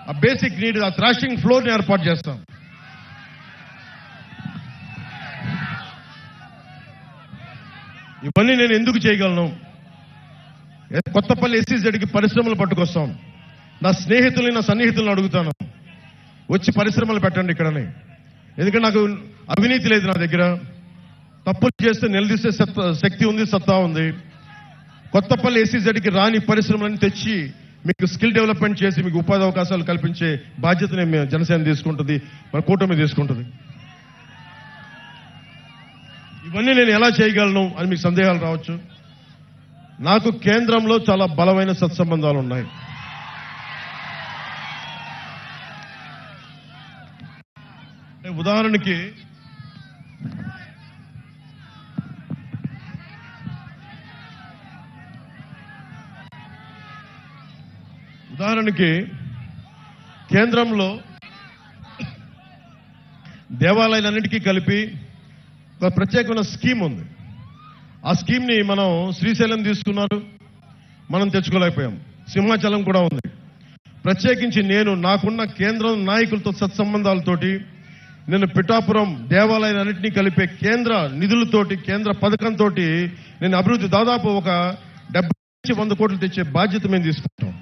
ఆ బేసిక్ నీడ్ ఆ థ్రాషింగ్ ఫ్లోర్ ని ఏర్పాటు చేస్తాం. ఇవన్నీ నేను ఎందుకు చేయగలను? కొత్తపల్లి ఎస్సీజెడ్కి పరిశ్రమలు పట్టుకొస్తాం. నా స్నేహితుల్ని నా సన్నిహితులను అడుగుతాను, వచ్చి పరిశ్రమలు పెట్టండి ఇక్కడని. ఎందుకంటే నాకు అవినీతి లేదు, నా దగ్గర తప్పులు చేస్తే నిలదీసే శక్తి ఉంది, సత్తా ఉంది. కొత్తపల్లి ఎస్సీజెడ్కి రాని పరిశ్రమలను తెచ్చి మీకు స్కిల్ డెవలప్మెంట్ చేసి మీకు ఉపాధి అవకాశాలు కల్పించే బాధ్యతని జనసేన తీసుకుంటుంది, మన కూటమి తీసుకుంటుంది. ఇవన్నీ నేను ఎలా చేయగలను అని మీకు సందేహాలు రావచ్చు. నాకు కేంద్రంలో చాలా బలమైన సత్సంబంధాలు ఉన్నాయి. ఉదాహరణకి కేంద్రంలో దేవాలయాలన్నిటికీ కలిపి ఒక ప్రత్యేకమైన స్కీమ్ ఉంది. ఆ స్కీమ్ ని మనం శ్రీశైలం తీసుకున్నారు, మనం తెచ్చుకోలేకపోయాం. సింహాచలం కూడా ఉంది. ప్రత్యేకించి నాకున్న కేంద్రం నాయకులతో సత్సంబంధాలతోటి నేను పిఠాపురం దేవాలయాలన్నింటినీ కలిపే కేంద్ర నిధులతోటి కేంద్ర పథకంతో నేను అభివృద్ధి దాదాపు ఒక 70-100 కోట్లు తెచ్చే బాధ్యత మేము తీసుకుంటాం.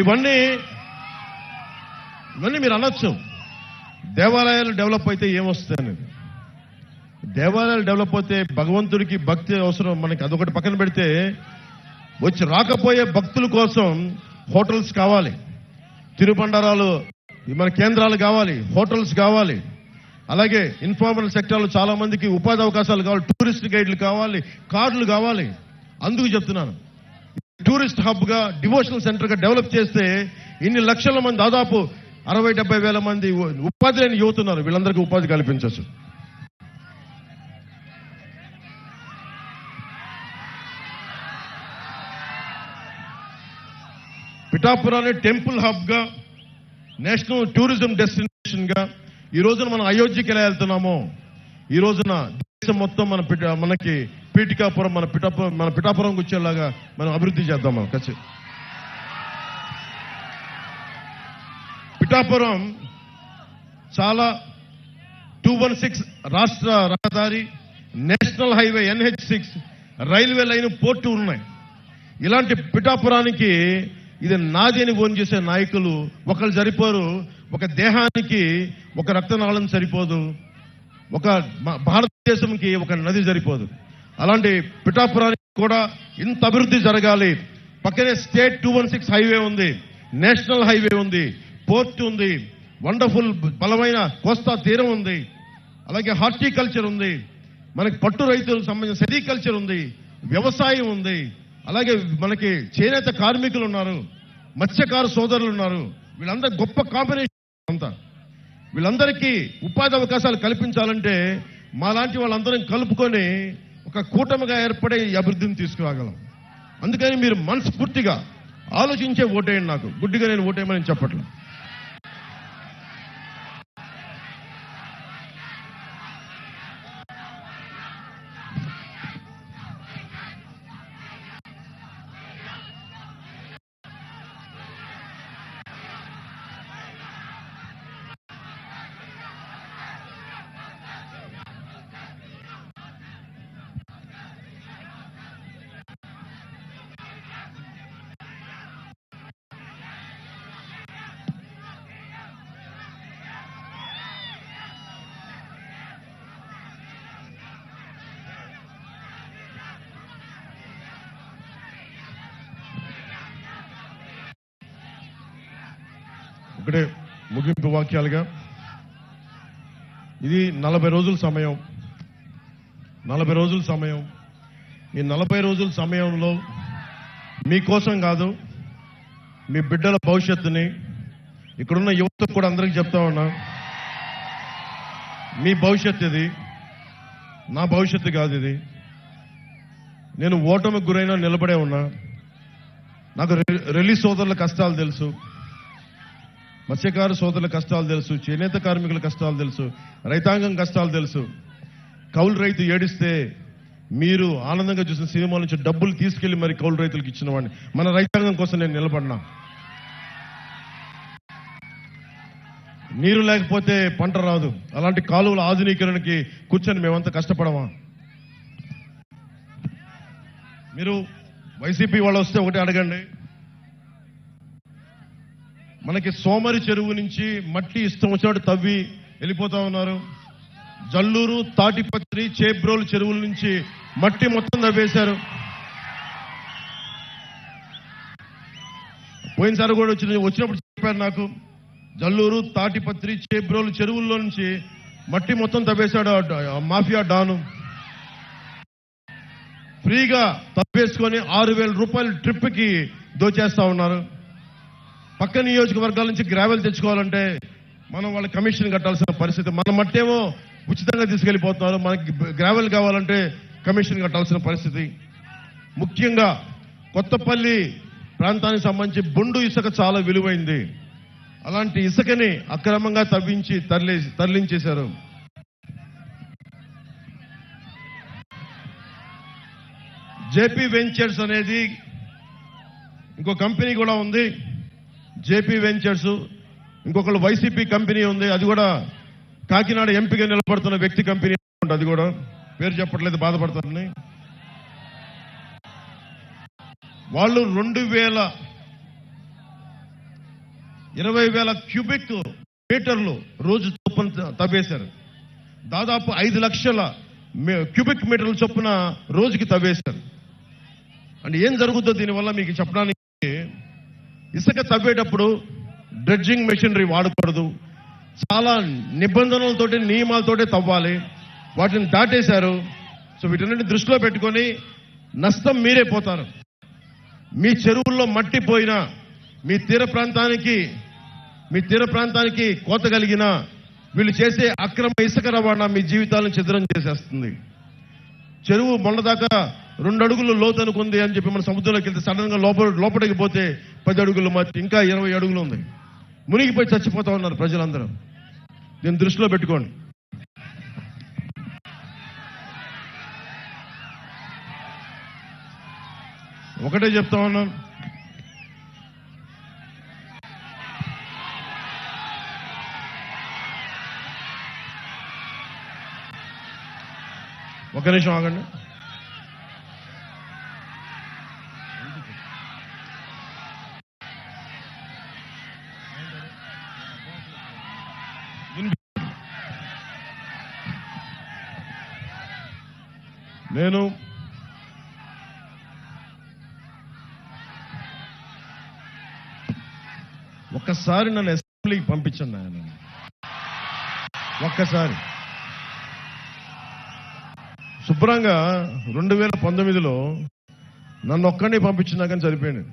ఇవన్నీ మీరు అనొచ్చు, దేవాలయాలు డెవలప్ అయితే ఏమొస్తాయి అనేది. దేవాలయాలు డెవలప్ అయితే భగవంతుడికి భక్తి అవసరం. మనకి అదొకటి పక్కన పెడితే వచ్చి రాకపోయే భక్తుల కోసం హోటల్స్ కావాలి, తిరుబండారాలు మన కేంద్రాలు కావాలి, హోటల్స్ కావాలి. అలాగే ఇన్ఫార్మల్ సెక్టర్లో చాలా మందికి ఉపాధి అవకాశాలు కావాలి, టూరిస్ట్ గైడ్లు కావాలి, కార్లు కావాలి. అందుకు చెప్తున్నాను, టూరిస్ట్ హబ్ గా డివోషనల్ సెంటర్ గా డెవలప్ చేస్తే ఇన్ని లక్షల మంది దాదాపు 60-70 వేల మంది ఉపాధి లేని యువత ఉన్నారు. వీళ్ళందరికీ ఉపాధి కల్పించవచ్చు. పిఠాపురాన్ని టెంపుల్ హబ్ గా నేషనల్ టూరిజం డెస్టినేషన్ గా ఈ రోజున మనం అయోధ్యకి ఎలా వెళ్తున్నామో ఈ రోజున దేశం మొత్తం మనకి పీఠికాపురం మన పిఠాపురంకి వచ్చేలాగా మనం అభివృద్ధి చేద్దాం. మనం ఖచ్చితంగా పిఠాపురం చాలా 216 రాష్ట్ర రహదారి, national highway NH6, railway line, port ఉన్నాయి. ఇలాంటి పిఠాపురానికి ఇది నాది అని ఓన్ చేసే నాయకులు ఒకళ్ళు సరిపోరు. ఒక దేహానికి ఒక రక్తనాళం సరిపోదు, ఒక భారతదేశంకి ఒక నది సరిపోదు. అలాంటి పిఠాపురానికి కూడా ఇంత అభివృద్ధి జరగాలి. పక్కనే స్టేట్ 216 హైవే ఉంది, నేషనల్ హైవే ఉంది, పోర్ట్ ఉంది, వండర్ఫుల్ బలమైన కోస్తా తీరం ఉంది, అలాగే హార్టికల్చర్ ఉంది, మనకి పట్టు రైతులకు సంబంధించిన సెరికల్చర్ ఉంది, వ్యవసాయం ఉంది, అలాగే మనకి చేనేత కార్మికులు ఉన్నారు, మత్స్యకారు సోదరులు ఉన్నారు. వీళ్ళందరూ గొప్ప కాంబినేషన్ అంతా. వీళ్ళందరికీ ఉపాధి అవకాశాలు కల్పించాలంటే మాలాంటి వాళ్ళందరం కలుపుకొని ఒక కూటమిగా ఏర్పడే ఈ అభివృద్ధిని తీసుకురాగలం. అందుకని మీరు మనస్ఫూర్తిగా ఆలోచించే ఓటేయండి. నాకు గుడ్డిగా నేను ఓటేయమని చెప్పట్లేదు. ఒకటే ముగింపు వాక్యాలుగా, ఇది 40 రోజుల సమయం. 40 రోజుల సమయం. ఈ 40 రోజుల సమయంలో మీకోసం కాదు, మీ బిడ్డల భవిష్యత్తుని, ఇక్కడున్న యువతకు కూడా అందరికీ చెప్తా ఉన్నా, మీ భవిష్యత్తు ఇది, నా భవిష్యత్తు కాదు ఇది. నేను ఓటమికి గురైనా నిలబడే ఉన్నా. నాకు రిలీజ్ సోదరుల కష్టాలు తెలుసు, మత్స్యకార సోదరుల కష్టాలు తెలుసు, చేనేత కార్మికుల కష్టాలు తెలుసు, రైతాంగం కష్టాలు తెలుసు. కౌలు రైతు ఏడిస్తే మీరు ఆనందంగా చూసిన సినిమాల నుంచి డబ్బులు తీసుకెళ్లి మరి కౌలు రైతులకు ఇచ్చిన వాడిని. మన రైతాంగం కోసం నేను నిలబడినా. నీరు లేకపోతే పంట రాదు. అలాంటి కాలువల ఆధునీకరణకి కూర్చొని మేమంతా కష్టపడమా? మీరు వైసీపీ వాళ్ళు వస్తే ఒకటి అడగండి, మనకి సోమరి చెరువు నుంచి మట్టి ఇష్టం వచ్చినట్టు తవ్వి వెళ్ళిపోతా ఉన్నారు. జల్లూరు, తాటిపత్రి, చేబ్రోలు చెరువుల నుంచి మట్టి మొత్తం తవ్వేశారు. పోయినసారి కూడా వచ్చినప్పుడు చెప్పారు నాకు, జల్లూరు, తాటిపత్రి, చేబ్రోలు చెరువుల్లో నుంచి మట్టి మొత్తం తవ్వేశాడు మాఫియా డాను. ఫ్రీగా తవ్వేసుకొని 6,000 రూపాయల ట్రిప్కి దోచేస్తా ఉన్నారు. పక్క నియోజకవర్గాల నుంచి గ్రావెల్ తెచ్చుకోవాలంటే మనం వాళ్ళ కమిషన్ కట్టాల్సిన పరిస్థితి. మన మట్టేమో ఉచితంగా తీసుకెళ్లిపోతున్నారు, మనకి గ్రావెల్ కావాలంటే కమిషన్ కట్టాల్సిన పరిస్థితి. ముఖ్యంగా కొత్తపల్లి ప్రాంతానికి సంబంధించి బొండు ఇసుక చాలా విలువైంది. అలాంటి ఇసుకని అక్రమంగా తవ్వించి తరలించేశారు. జేపీ వెంచర్స్ అనేది ఇంకో కంపెనీ కూడా ఉంది. జేపీ వెంచర్స్, ఇంకొకళ్ళు వైసీపీ కంపెనీ ఉంది. అది కూడా కాకినాడ ఎంపీగా నిలబడుతున్న వ్యక్తి కంపెనీ. అది కూడా పేరు చెప్పట్లేదు, బాధపడతారని. వాళ్ళు 20,000 క్యూబిక్ మీటర్లు రోజు చొప్పున తవ్వేశారు. దాదాపు 5 లక్షల క్యూబిక్ మీటర్ల చొప్పున రోజుకి తవ్వేశారు. అంటే ఏం జరుగుతుందో దీనివల్ల మీకు చెప్పడానికి, ఇసుక తవ్వేటప్పుడు డ్రెడ్జింగ్ మెషినరీ వాడకూడదు. చాలా నిబంధనలతోటి, నియమాలతోటి తవ్వాలి. వాటిని దాటేశారు. సో వీటన్నిటిని దృష్టిలో పెట్టుకొని నష్టం మీరే పోతారు. మీ చెరువుల్లో మట్టి పోయినా, మీ తీర ప్రాంతానికి కోత కలిగినా, వీళ్ళు చేసే అక్రమ ఇసుక రవాణా మీ జీవితాలను ఛిద్రం చేసేస్తుంది. చెరువు మొన్నదాకా 2 అడుగులు లోతు అనుకుంది అని చెప్పి మన సముద్రంలోకి వెళ్తే సడన్ గా లోపలికి పోతే 10 అడుగులు మట్టి, ఇంకా 20 అడుగులు ఉంది. మునిగిపోయి చచ్చిపోతా ఉన్నారు ప్రజలందరూ. దీన్ని దృష్టిలో పెట్టుకోండి. ఒకటే చెప్తా ఉన్నాను, ఒక నిమిషం ఆగండి. నేను ఒక్కసారి నన్ను అసెంబ్లీకి పంపించండి ఆయన. ఒక్కసారి శుభ్రంగా 2019లో నన్ను ఒక్కడిని పంపించినా కానీ సరిపోయింది.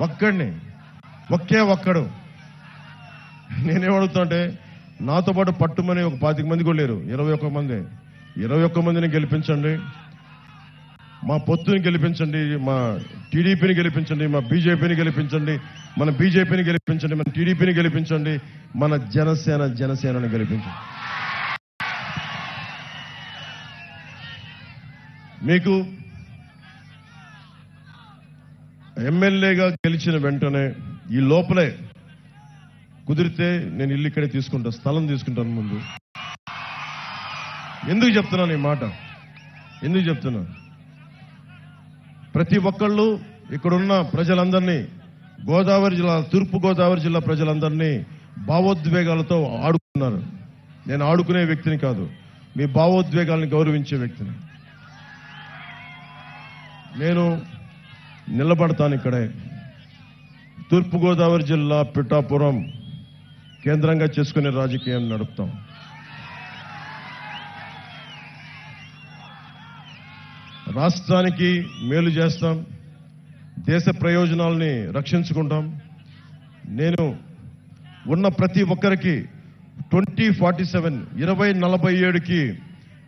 ఒక్కడు నేనేమడుగుతా అంటే నాతో పాటు పట్టుమని ఒక 25 మంది కూడా లేరు, 21 మంది. 21 మందిని గెలిపించండి, మా పొత్తుని గెలిపించండి, మా టీడీపీని గెలిపించండి, మా బీజేపీని గెలిపించండి, మన బీజేపీని గెలిపించండి, మన టీడీపీని గెలిపించండి, మన జనసేనని గెలిపించండి. మీకు ఎమ్మెల్యేగా గెలిచిన వెంటనే ఈ లోపలే కుదిరితే నేను ఇల్లు ఇక్కడే తీసుకుంటా, స్థలం తీసుకుంటాను ముందు. ఎందుకు చెప్తున్నాను ఈ మాట? ఎందుకు చెప్తున్నాను? ప్రతి ఒక్కళ్ళు ఇక్కడున్న ప్రజలందరినీ, గోదావరి జిల్లా, తూర్పు గోదావరి జిల్లా ప్రజలందరినీ భావోద్వేగాలతో ఆడుకున్నారు. నేను ఆడుకునే వ్యక్తిని కాదు, మీ భావోద్వేగాలను గౌరవించే వ్యక్తిని. నేను నిలబడతాను ఇక్కడే. తూర్పు గోదావరి జిల్లా పిఠాపురం కేంద్రంగా చేసుకునే రాజకీయం నడుపుతాం. రాష్ట్రానికి మేలు చేస్తాం, దేశ ప్రయోజనాల్ని రక్షించుకుంటాం. నేను ఉన్న ప్రతి ఒక్కరికి 2047 2047కి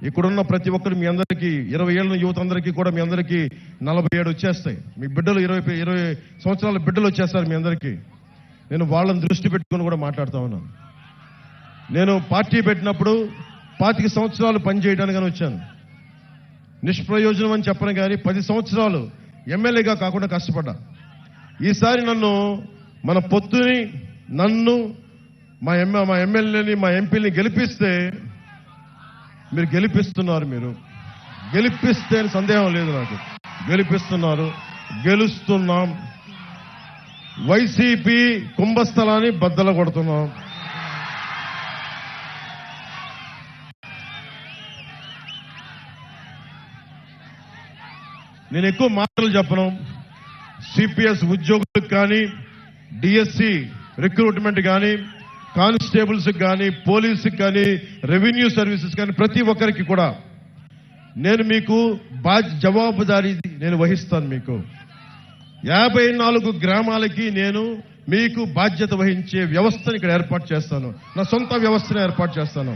ఇక్కడున్న ప్రతి ఒక్కరు మీ అందరికీ 20 ఏళ్ళ యువత అందరికీ కూడా మీ అందరికీ 47 వచ్చేస్తాయి. మీ బిడ్డలు 20 సంవత్సరాల బిడ్డలు వచ్చేస్తారు మీ అందరికీ. నేను వాళ్ళని దృష్టి పెట్టుకుని కూడా మాట్లాడుతా ఉన్నాను. నేను పార్టీ పెట్టినప్పుడు 25 సంవత్సరాలు పనిచేయడానికని వచ్చాను. నిష్ప్రయోజనం అని చెప్పను కానీ 10 సంవత్సరాలు ఎమ్మెల్యేగా కాకుండా కష్టపడ్డా. ఈసారి నన్ను, మన పొత్తుని, నన్ను, మా ఎమ్మెల్యేని, మా ఎంపీని గెలిపిస్తే, మీరు గెలిపిస్తున్నారు, మీరు గెలిపిస్తే సందేహం లేదు నాకు, గెలిపిస్తున్నారు, గెలుస్తున్నాం. వైసీపీ కుంభస్థలాన్ని బద్దలు కొడుతున్నాం. నేను ఎక్కువ మాటలు చెప్పను. సిపిఎస్ ఉద్యోగులకు కానీ, డిఎస్సి రిక్రూట్మెంట్ కానీ, కానిస్టేబుల్స్ కానీ, పోలీసుకి కానీ, రెవెన్యూ సర్వీసెస్ కానీ ప్రతి ఒక్కరికి కూడా నేను మీకు జవాబుదారీ నేను వహిస్తాను. మీకు 54 గ్రామాలకి నేను మీకు బాధ్యత వహించే వ్యవస్థను ఇక్కడ ఏర్పాటు చేస్తాను. నా సొంత వ్యవస్థను ఏర్పాటు చేస్తాను.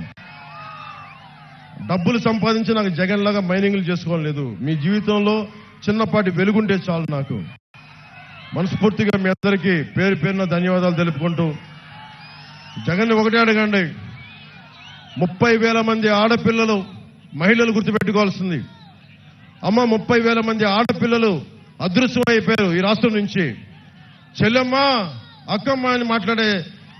డబ్బులు సంపాదించి నాకు జగన్ లాగా మైనింగ్లు చేసుకోవాలి లేదు. మీ జీవితంలో చిన్నపాటి వెలుగుంటే చాలు. నాకు మనస్ఫూర్తిగా మీ అందరికీ పేరు పేరున ధన్యవాదాలు తెలుపుకుంటూ, జగన్ ఒకటే అడగండి, 30,000 మంది ఆడపిల్లలు, మహిళలు గుర్తుపెట్టుకోవాల్సింది. అమ్మ, 30,000 మంది ఆడపిల్లలు అదృశ్యం అయిపోయారు ఈ రాష్ట్రం నుంచి. చెల్లెమ్మ, అక్కమ్మ అని మాట్లాడే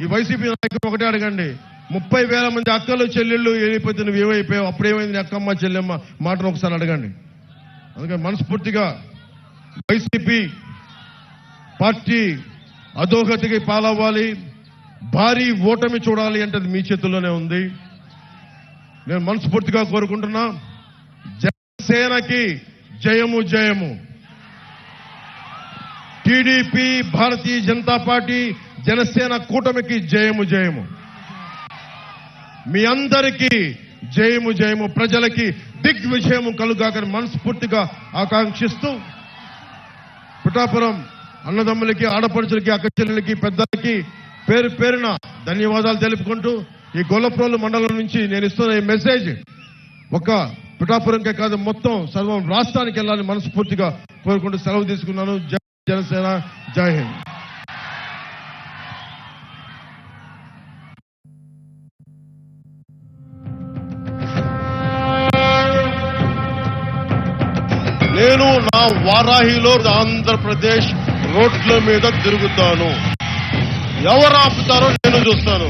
ఈ వైసీపీ నాయకులు ఒకటే అడగండి, 30,000 మంది అక్కలు చెల్లెళ్ళు వెళ్ళిపోతే నువ్వు ఏమైపోయావు, అప్పుడేమైంది అక్కమ్మ చెల్లెమ్మ మాటను ఒకసారి అడగండి. అందుకని మనస్ఫూర్తిగా వైసీపీ పార్టీ అధోగతికి పాలవ్వాలి, భారీ ఓటమి చూడాలి అంటే అది మీ చేతుల్లోనే ఉంది. నేను మనస్ఫూర్తిగా కోరుకుంటున్నా, జనసేనకి జయము జయము. టీడీపీ, భారతీయ జనతా పార్టీ, జనసేన కూటమికి జయము జయము. మీ అందరికీ జయము జయము. ప్రజలకి దిగ్విజయము కలుగాకని మనస్ఫూర్తిగా ఆకాంక్షిస్తూ, పిఠాపురం అన్నదమ్ములకి, ఆడపడుచులకి, అక్క చెల్లెలకి, పెద్దలకి పేరు పేరున ధన్యవాదాలు తెలుపుకుంటూ, ఈ గొల్లప్రోలు మండలం నుంచి నేను ఇస్తున్న ఈ మెసేజ్ ఒక పిఠాపురంకే కాదు, మొత్తం సర్వం రాష్ట్రానికి వెళ్ళాలని మనస్ఫూర్తిగా కోరుకుంటూ సెలవు తీసుకున్నాను. జై జనసేన, జై హింద్. నేను నా వారాహిలో ఆంధ్రప్రదేశ్ రోడ్ల మీద తిరుగుతాను. ఎవరు ఆపుతారో నేను చూస్తాను.